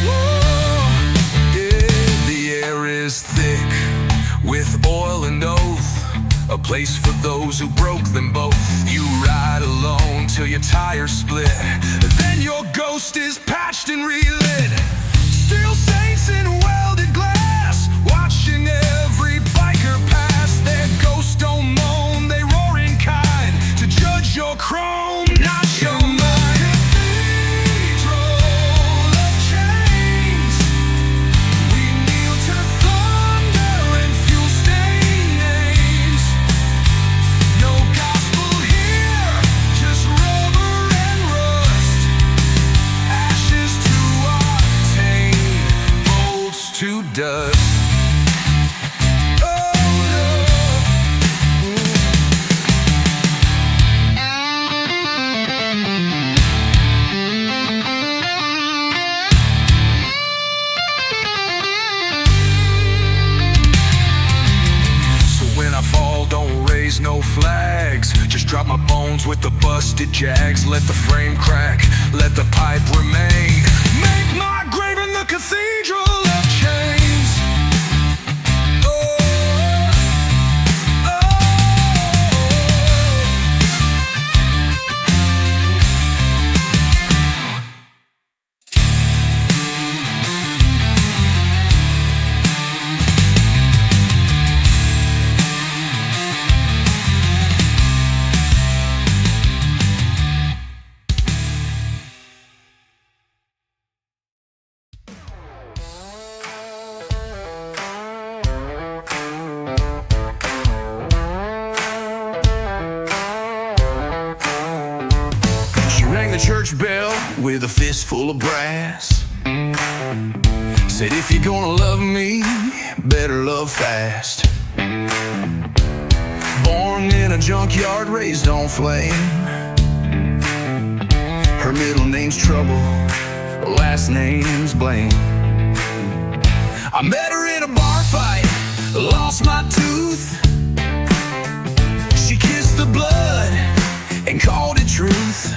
Whoa, yeah. The air is thick with oil and oath, a place for those who broke them both. You ride alone till your tires split, then your ghost is patched and relit. Still saints in welded glass, watching every biker pass. Their ghosts don't moan, they roar in kind to judge your chrome, not your mind. To dust. Oh, no. So when I fall, don't raise no flags. Just drop my bones with the busted jags. Let the frame crack, let the pipe remain. Make my grave in the cathedral of chains. Oh, oh. The church bell with a fistful of brass, said if you're gonna love me, better love fast. Born in a junkyard, raised on flame. Her middle name's Trouble, last name's Blame. I met her in a bar fight, lost my tooth. She kissed the blood and called it truth.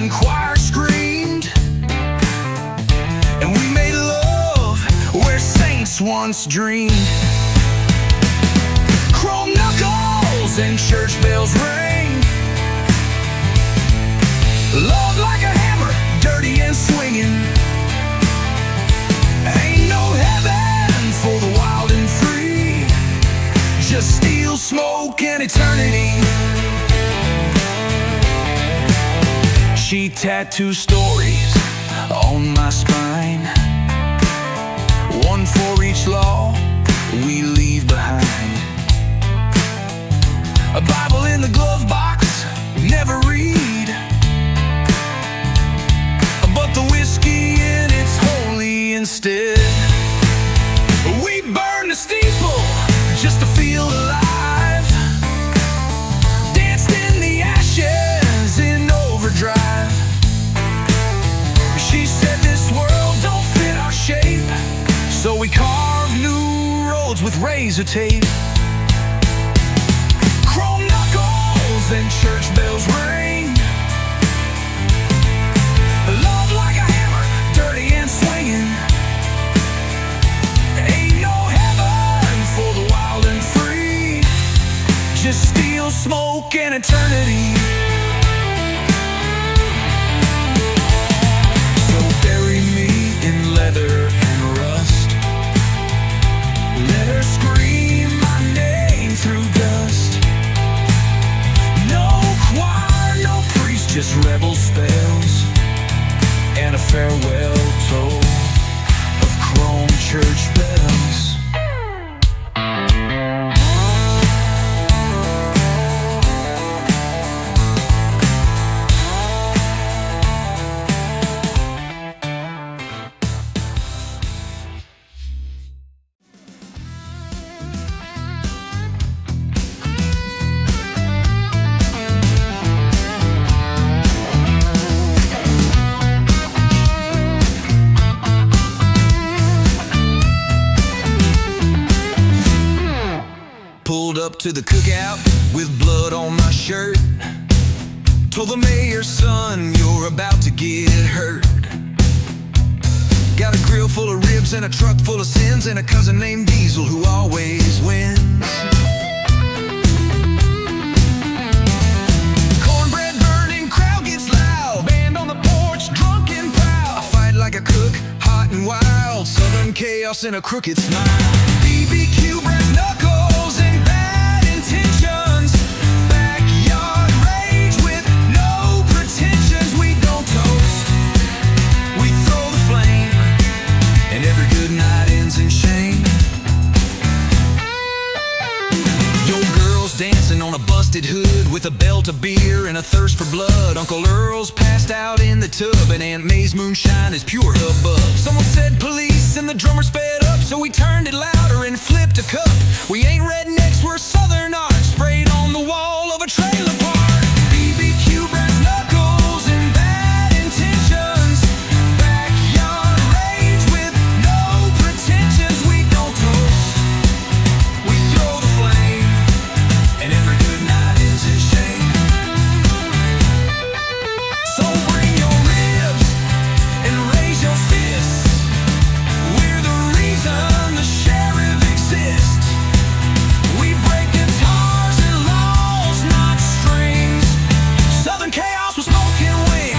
And choir screamed, and we made love where saints once dreamed. Chrome knuckles and church bells ring. Love like a hammer, dirty and swinging. Ain't no heaven for the wild and free, just steel, smoke, and eternity. She tattooed stories on my spine, one for each law we leave behind. A Bible in the glove box, never read, but the whiskey in it's holy instead. We burn the steeple just to feel alive, danced in the ashes in overdrive. She said this world don't fit our shape, so we carve new roads with razor tape. Chrome knuckles and church bells ring. Love like a hammer, dirty and swinging. Ain't no heaven for the wild and free, just steel, smoke, and eternity. Bury me in leather and farewell toll of chrome church bells. Pulled up to the cookout with blood on my shirt. Told the mayor's son, you're about to get hurt. Got a grill full of ribs and a truck full of sins and a cousin named Diesel who always wins. Cornbread burning, crowd gets loud. Band on the porch, drunk and proud. I fight like a cook, hot and wild. Southern chaos and a crooked smile. BBQ, brass knuckles and bad intentions. Backyard rage with no pretensions. We don't toast, we throw the flame, and every good night ends in shame. Your girl's dancing on a busted hood with a belt of beer and a thirst for blood. Uncle Earl's passed out in the tub and Aunt May's moonshine is pure hubbub. Someone said police and the drummer sped up, so we turned it louder and flipped a cup. We ain't rednecks, we're southernrock, sprayed on the wall of a trailer park. BBQ, brass knuckles and bad intentions. Backyard rage with no pretensions. We don't toast, we throw the flame, and every good night ends in shame. So bring your ribs and raise your fists. We're the reason the sheriff exists. We break guitars and laws, not strings. Southern chaos with smoking wings.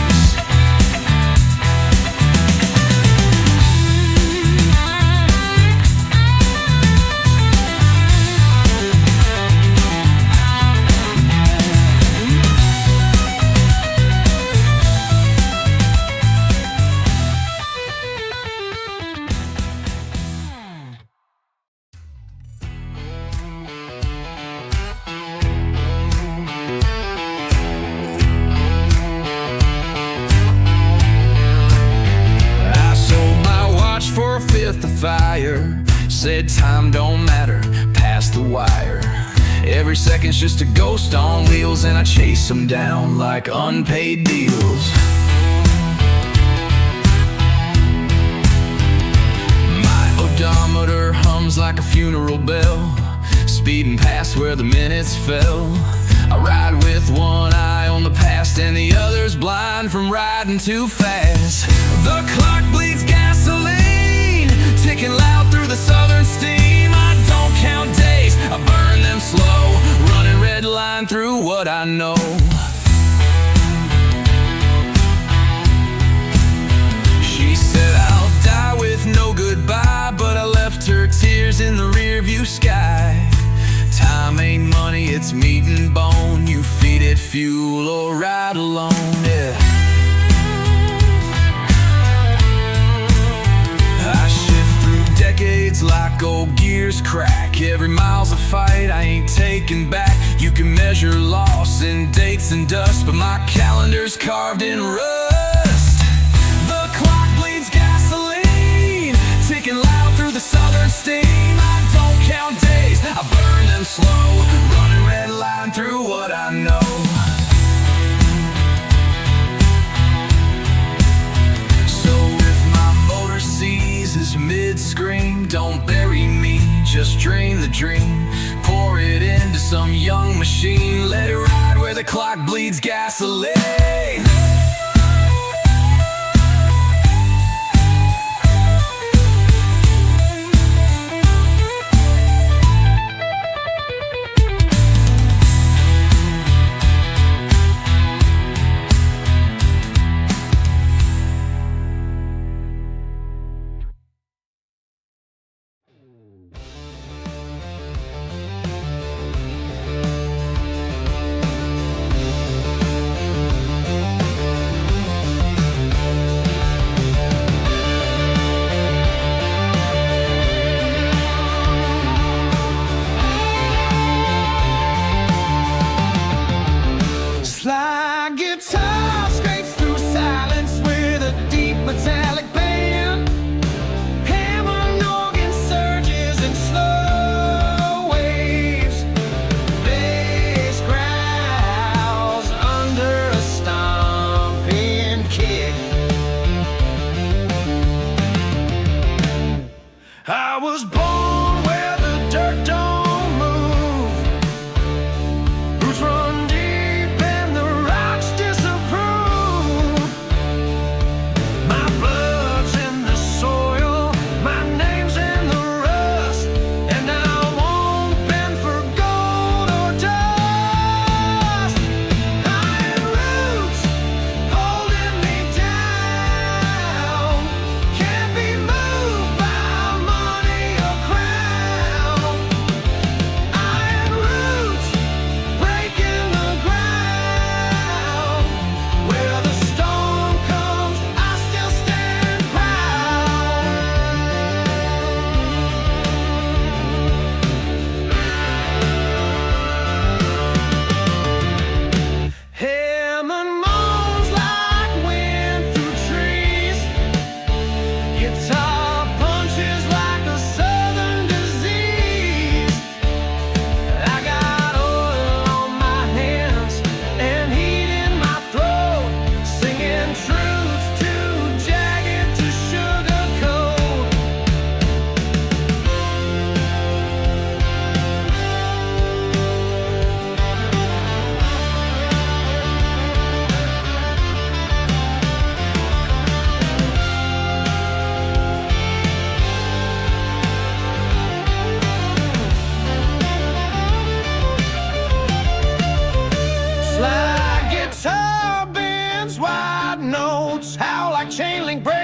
I sold my watch for a fifth of fire. Said time don't matter, past the wire. Every second's just a ghost on wheels, and I chase them down like unpaid deals. My odometer hums like a funeral bell, speeding past where the minutes fell. I ride with one eye on the past and the other's blind from riding too fast. The clock bleeds gasoline, ticking loud through the southern steam. I don't count days, I burn them slow, running red line through what I know. She said I'll die with no goodbye, but I left her tears in the rearview sky. Time ain't money, it's meat and bone. You feed it fuel or ride alone, yeah. I shift through decades like old gears crack. Every mile's a fight I ain't taking back. You can measure loss in dates and dust, but my calendar's carved in rust. The clock bleeds gasoline, ticking loud through the southern steam. I don't count days, I burn them slow, running red line through what I know. So if my motor seizes mid-scream, don't bury me, just drain the dream. Pour it into some young machine, let it ride where the clock bleeds gasoline.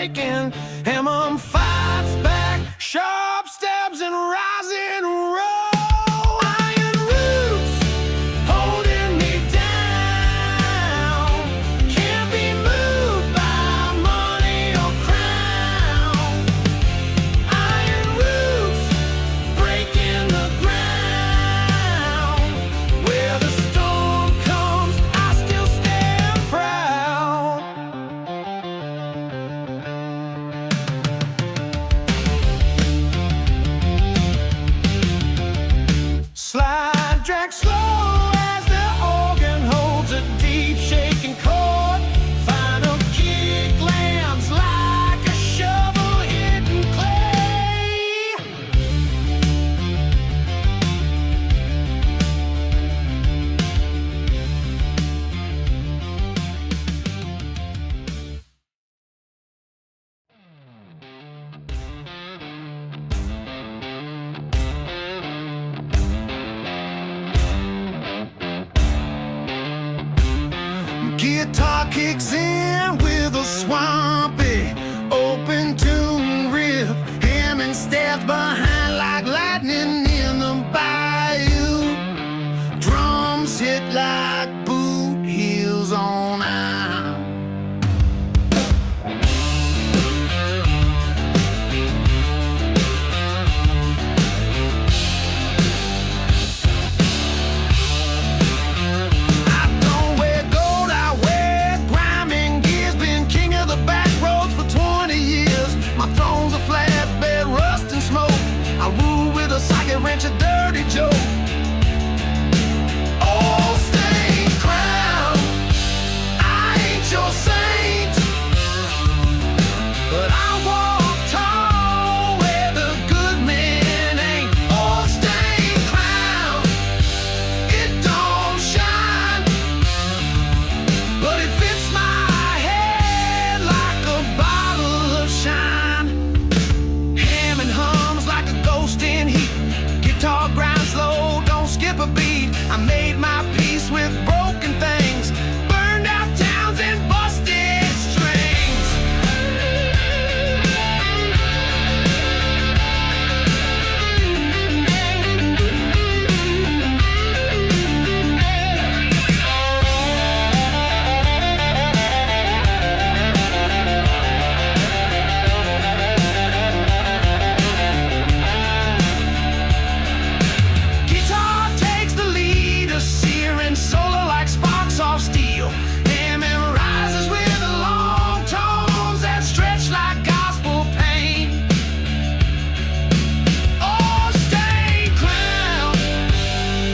breaking. Hammond fights back, sharp stabs and rising roll. Iron roots holding me down, can't be moved by money or crown. Iron roots breaking the ground. Where the storm comes, I still stand proud. Slide, drag slow as the organ holds a deep shaking chord. Final kick lands like a shovel hitting clay. Guitar kicks in with a swampy open tune riff. Hammond stabs behind like lightning in the bayou. Drums hit like boot heels on iron. I don't wear gold, I wear grinding gears. Been king of the back roads for 20 years. My throne's a flatbed, rust and smoke. I rule with a socket wrench, a dirty joke. Old stained crown, I ain't your saint, but I walk tall where the good men ain't. Old stained crown, it don't shine, but it fits my head like a bottle of shine. Hammond hums like a ghost in heat. Guitar grinds slow, don't skip a beat. I made my peace with broken things, burned out towns and busted strings. Guitar takes the lead, a searing solo like sparks off steel. Hammond rises with the long tones that stretch like gospel pain. Oh, stained crown,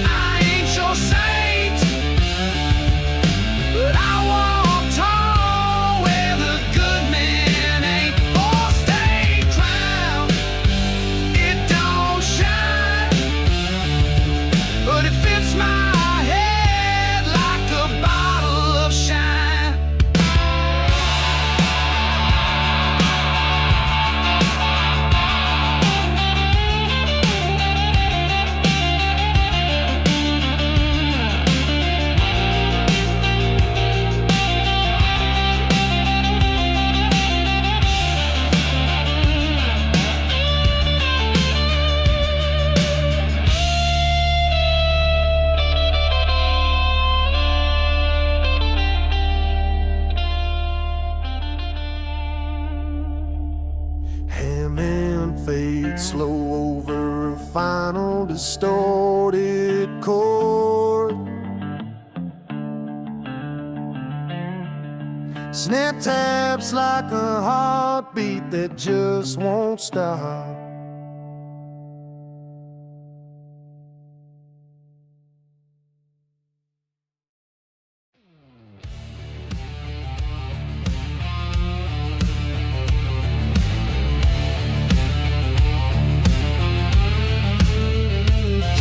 I ain't your saint, but I walk tall where the good men ain't. Oh, stained crown, it don't shine, but it fits my head like a bottle of shine. Hammond fades slow over a final distorted chord. Snare taps like a heartbeat that just won't stop.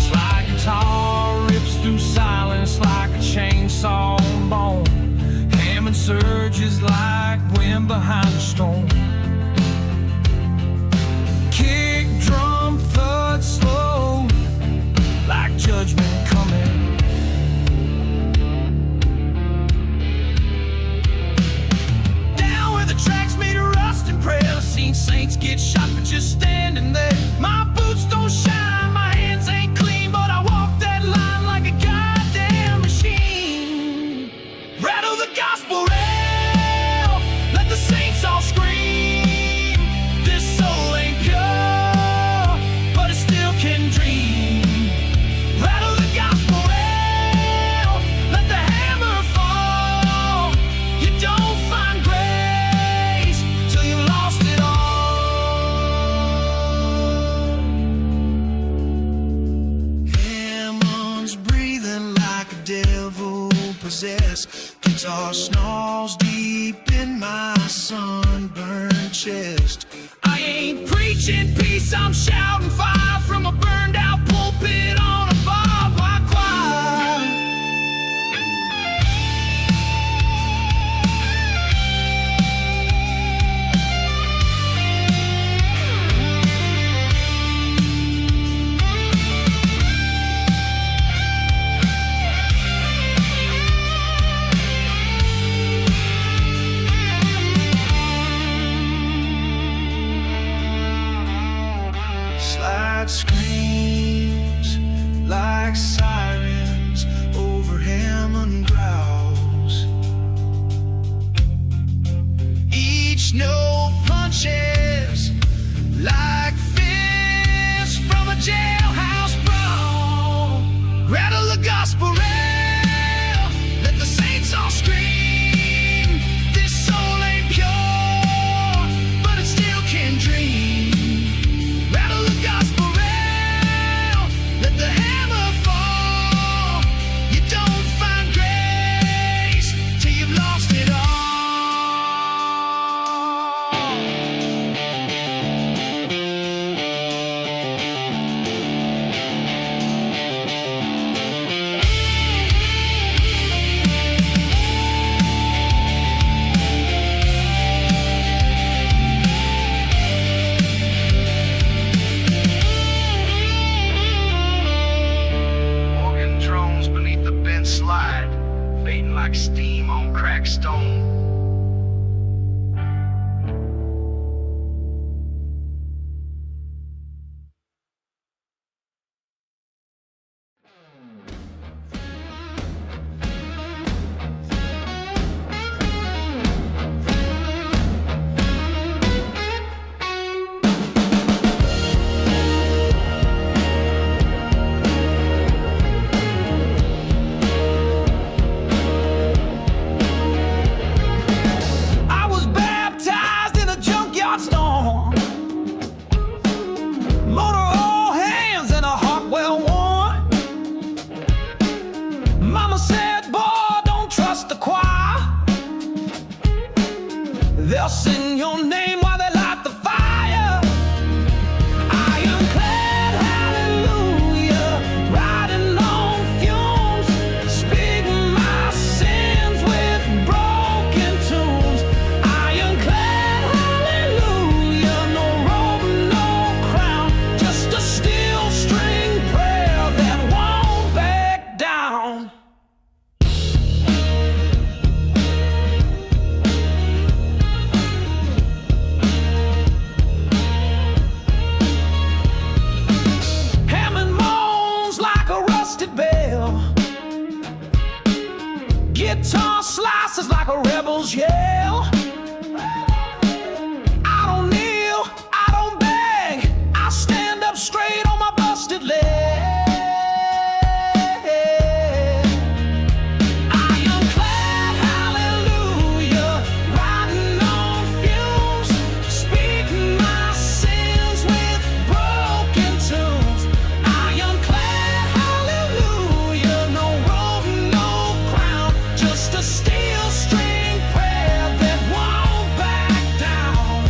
Slide guitar rips through silence like a chainsaw on bone. Hammond surges like wind behind a storm. Kick get shot for just standing there. My boots don't shine, my hands ain't clean, but I walk that line like a goddamn machine. Rattle the gospel rail, let the saints all scream. This soul ain't pure, but it still can dream. Rattle the gospel rail, let the hammer fall. You don't find grace till you lost it all. Hammond's breathing like a devil possessed. Guitar snarls deep in my sunburned chest. I ain't preaching peace, I'm shouting fire from a burned out pulpit on a barbed wire choir. Slide screams like sirens over Hammond growls. Each note punches like fists from a jailhouse brawl. Rattle the gospel rail, let the saints all scream. This soul ain't pure, but it still can dream. Rattle the gospel rail, let the hammer fall. You don't find grace till you've lost it all. Organ drones beneath the bent slide, fading like steam on cracked stone. I was baptized in a junkyard storm. Motor oil hands and a heart well worn. Mama said, boy, don't trust the choir. They'll sing your name while they light the fire. Ironclad hallelujah, riding on fumes, speaking my sins with broken tunes. Ironclad hallelujah, no robe, no crown, just a steel string prayer that won't back down. Hammond moans like a rusted bell. Guitar slices like a rebel's yell. I don't kneel, I don't beg, I stand up straight on my busted leg. Ironclad hallelujah, riding on fumes, speaking my sins with broken tunes. Ironclad hallelujah, no robe, no crown, just a steel string prayer that won't back down.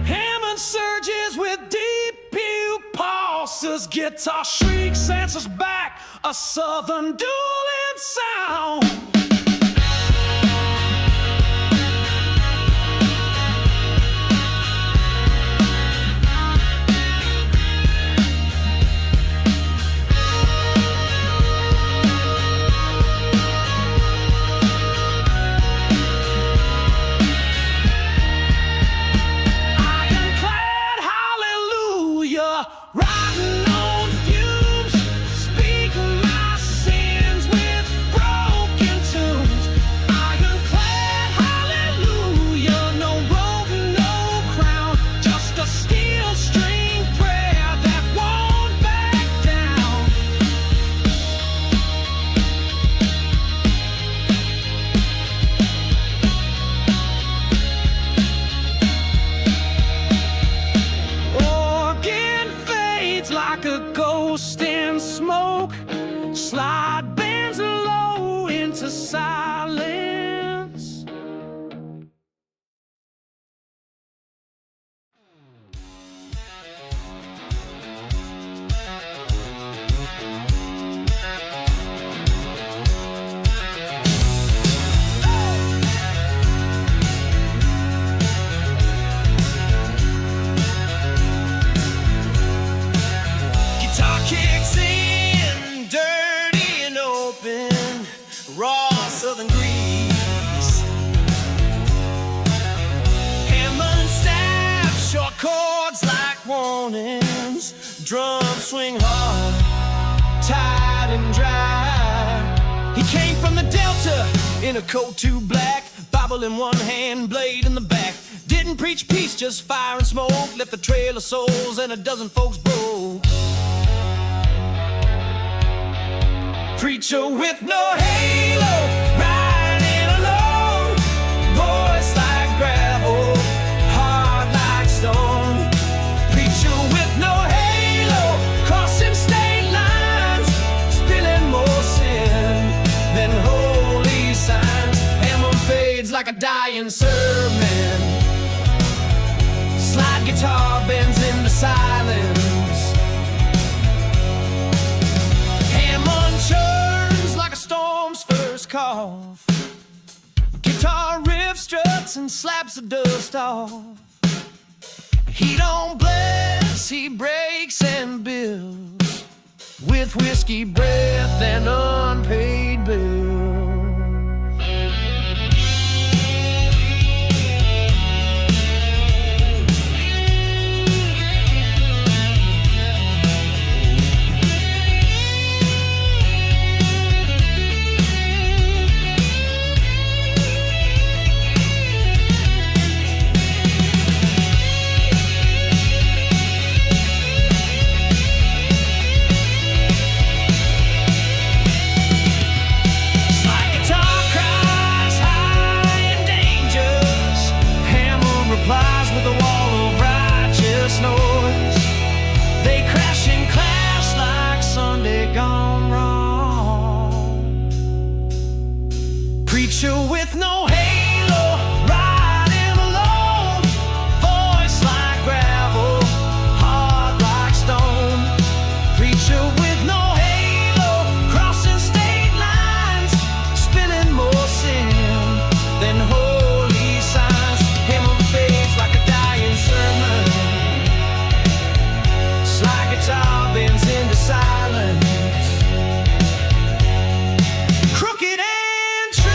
Hammond surges with deep pew pulses, guitar shrieks, answers back, a southern dueling sound. mornings, drums swing hard, tight and dry. He came from the Delta in a coat too black, Bible in one hand, blade in the back. Didn't preach peace, just fire and smoke, left a trail of souls and a dozen folks broke. Preacher with no halo, riding alone, voice like gravel, heart like stone. Preacher with no halo, crossing state lines, spilling more sin than holy signs. Hammer fades like a dying sermon, slide guitar bends into silence. Hammond churns like a storm's first cough, guitar riff struts and slaps the dust off. He don't bless, he breaks and builds, with whiskey breath and unpaid bills. Preacher with no halo, riding alone, voice like gravel, heart like stone. Preacher with no halo, crossing state lines, spilling more sin than holy signs. Hammer fades like a dying sermon, slide guitar bends into silence. Crooked and true.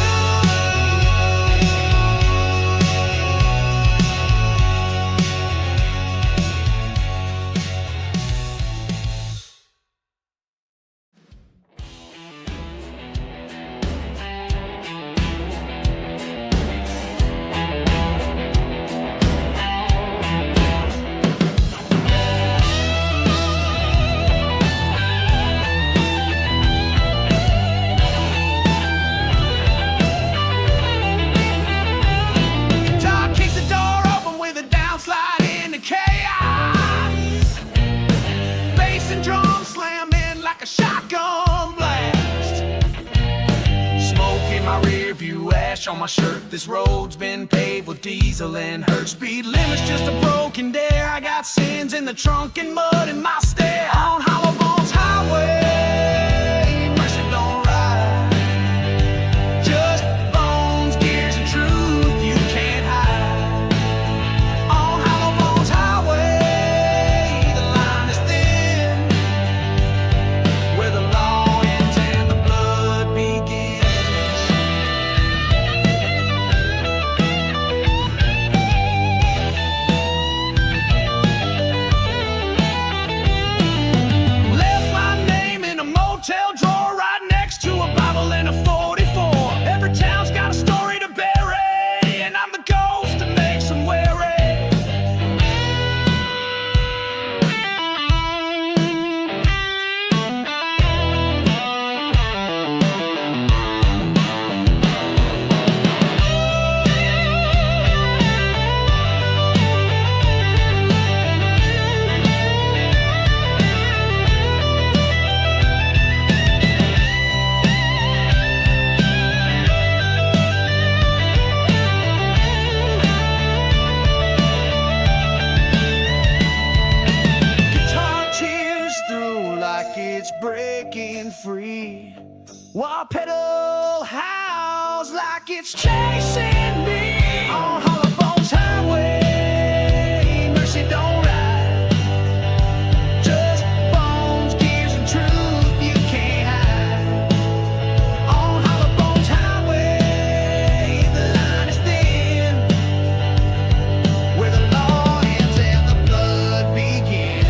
Guitar kicks the door open with a downslide into chaos. Bass and drums slam in like a shotgun blast. Smoke in my rear view, ash on my shirt. This road's been paved with diesel and hurt. Speed limit's just a broken dare. I got sins in the trunk and mud in my stare. On Hollow Bones Highway, mercy don't ride. Just bones, gears, and truth you can't hide. On Hollow Bones Highway, the line is thin, where the law ends and the blood begins. Left my name in a motel drawer right next to a Bible and a 44. Every town's got a story to bury, and I'm the ghost that makes them weary. Guitar tears through like it's breaking free, while pedal howls like it's chasing me. On Hollow Bones Highway, mercy don't ride. Just bones, gears, and truth you can't hide. On Hollow Bones Highway, the line is thin, where the law ends and the blood begins.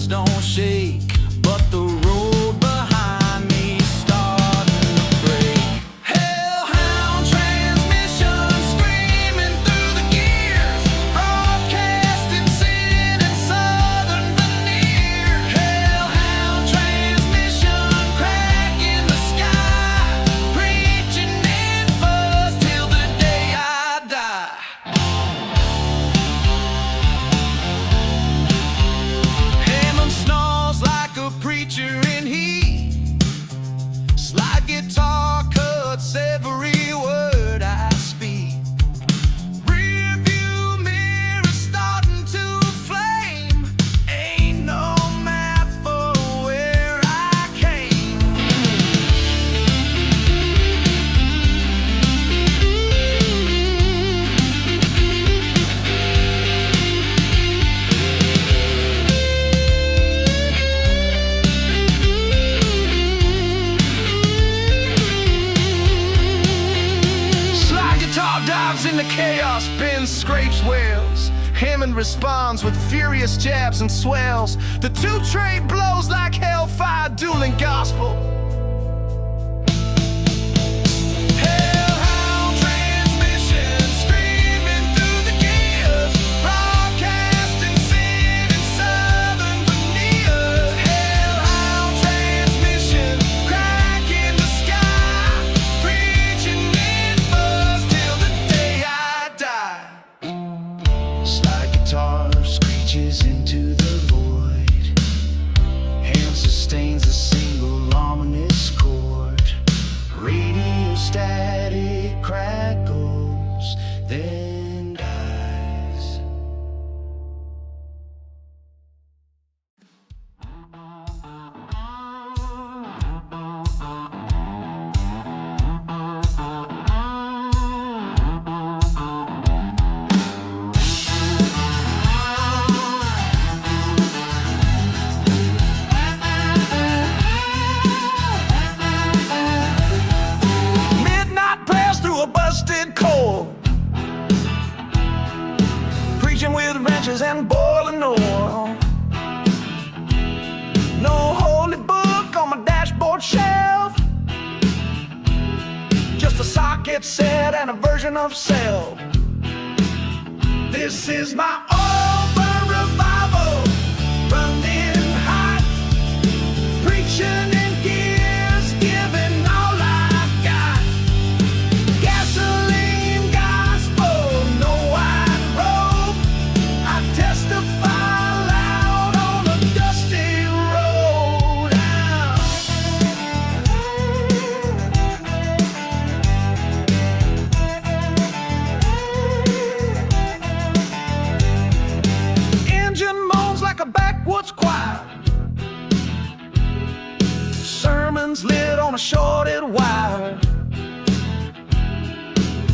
just don't shake, but the road behind me starting to break. Hellhound transmission screaming through the gears, broadcasting sin and southern veneer. Hellhound transmission crack in the sky, preaching in fuzz till the day I die. Hammond snarls like a preacher in heat. Slide guitar cuts every word I speak. Rearview mirror starting to flame. Ain't no map for where I came. Slide guitar dives into chaos, bends, scrapes, wails. Hammond responds with furious jabs and swells. The two-tray blows like hellfire, dueling gospel. Hellhound transmission screaming through the gears, broadcasting sin and southern veneer. Hellhound transmission crack in the sky, preaching in fuzz till the day I die. Slide guitar screeches into the void. Hand sustains a single ominous chord. Radio static crackles, then dies. Midnight prayers through a busted cord, preaching with wrenches and boiling oil. No holy book on my dashboard shelf, just a socket set and a version of self. This is my oil burn revival, running hot, preaching in gears, giving all I've got. Gasoline gospel, no white robe. I testify loud on a dusty road. Engine moans like a backwoods choir, sermons lit on a shorted wire.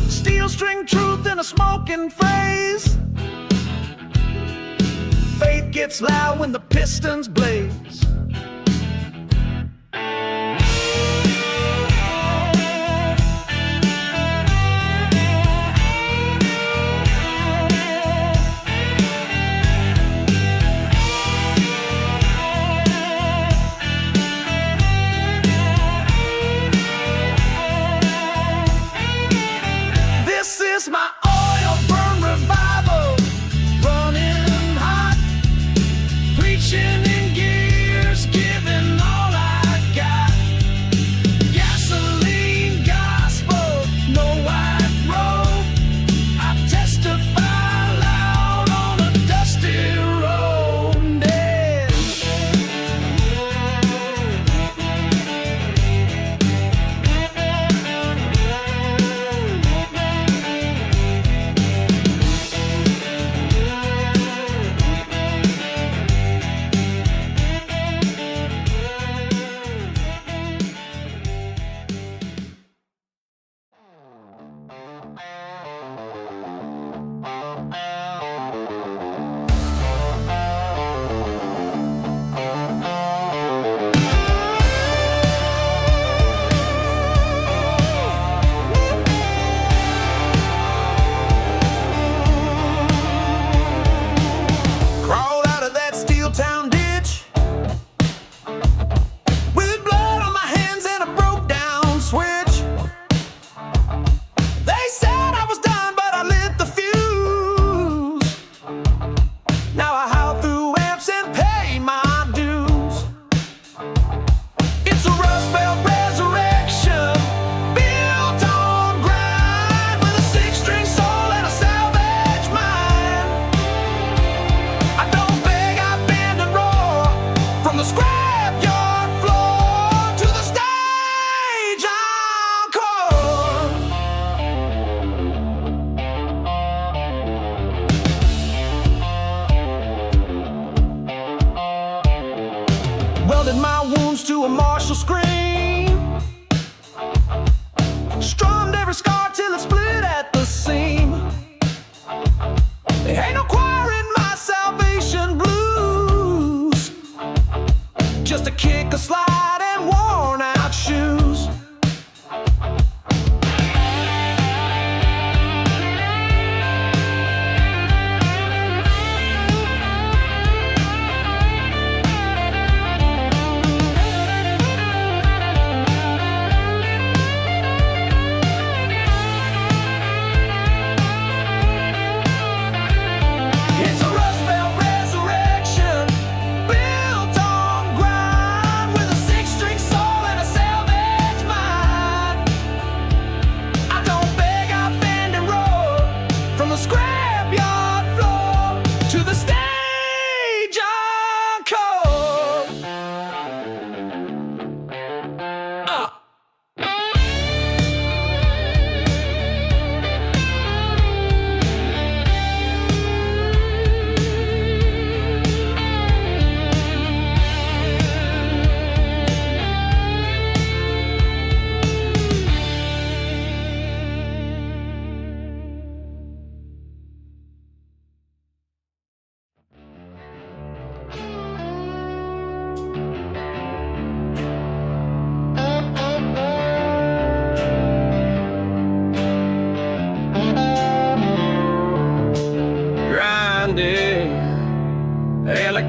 Steel string truth in a smoking phrase. Faith gets loud when the pistons blaze. This is my oil burn revival, running hot, preaching in gear, welded my wounds to a martial scream, strummed every scar till it split at the seam. There ain't no choir in my salvation blues, just a kick, a slide, and worn out shoes.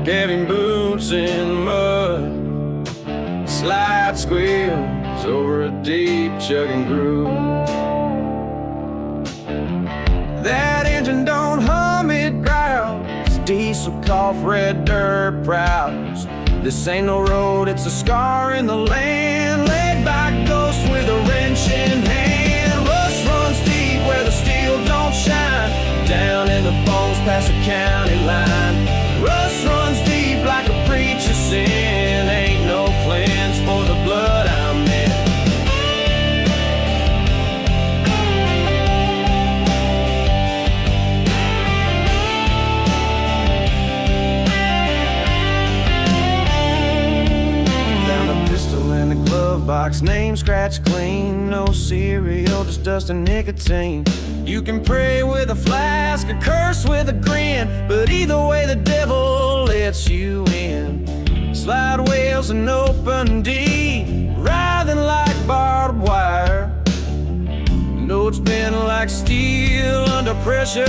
Having boots in mud, slide squeals over a deep chugging groove. That engine don't hum, it growls. Diesel cough, red dirt prowls. This ain't no road, it's a scar in the land, laid by ghosts with a wrench in hand. Rust runs deep where the steel don't shine, down in the bones past the county line. Rust runs deep like a preacher's sin. Ain't no cleanse for the blood I'm in. Found a pistol in the glove box, name scratched clean. No cereal, just dust and nicotine. You can pray with a flask or curse with a grin, but either way the devil lets you in. Slide wheels and open D, writhing like barbed wire. Know it's been like steel under pressure.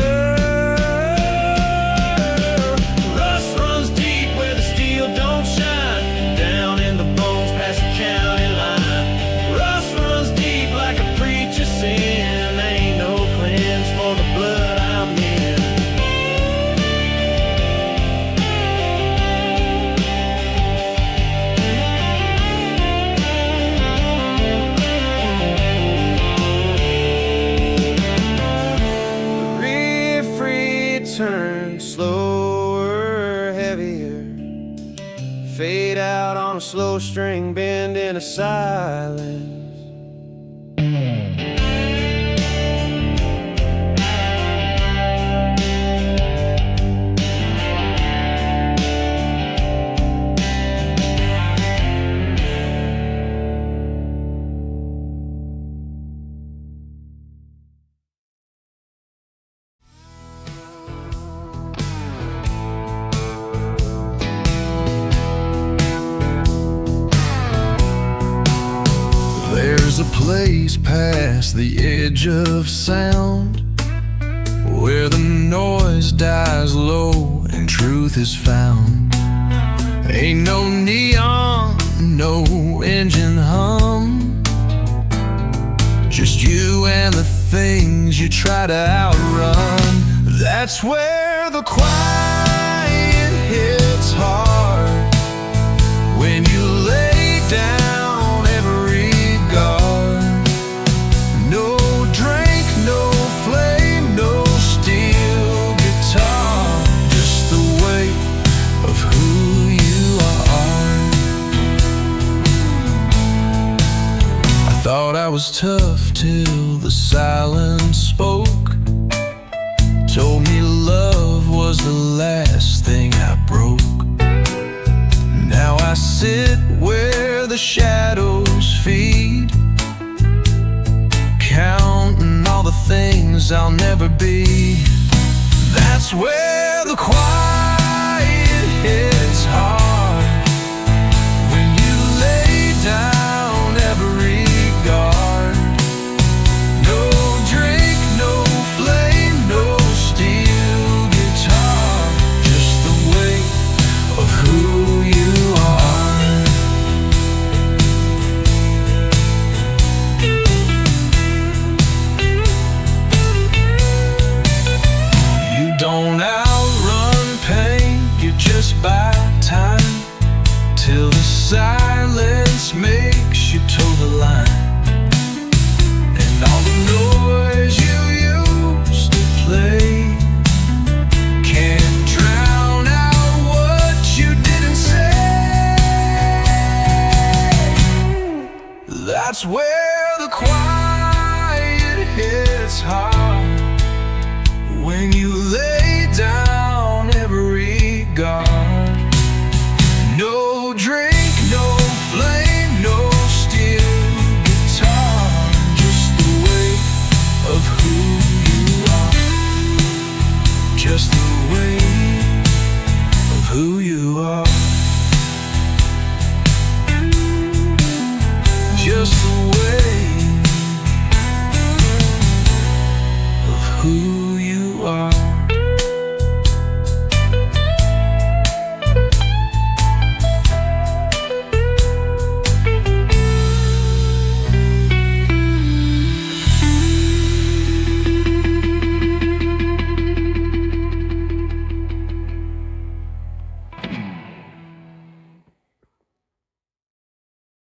Rust runs deep where the steel don't shine, down in the bones past the county line. Rust runs deep like a preacher's sin. For the blood I'm in. The refree turns slower, heavier, fade out on a slow string bend into silence. There's a place past the edge of sound where the noise dies low and truth is found. Ain't no neon, no engine hum, just you and the things you try to outrun. That's where the quiet hits hard, when you lay down every guard. No drink, no flame, no steel guitar, just the weight of who you are. I thought I was tough till the silence spoke, told me love was the last thing I broke. Now I sit the shadows feed, counting all the things I'll never be. That's where the quiet hits hard, when you lay down every guard. No drink, no flame, no steel guitar, just the weight of who you are. You don't outrun pain, you just buy time, till the silence makes you toe the line. And all the noise you used to play can't drown out what you didn't say. That's where the quiet hits hard, when you lay down every guard. No drink, no flame, no steel guitar, just the weight of who you are. Just the weight of who you are.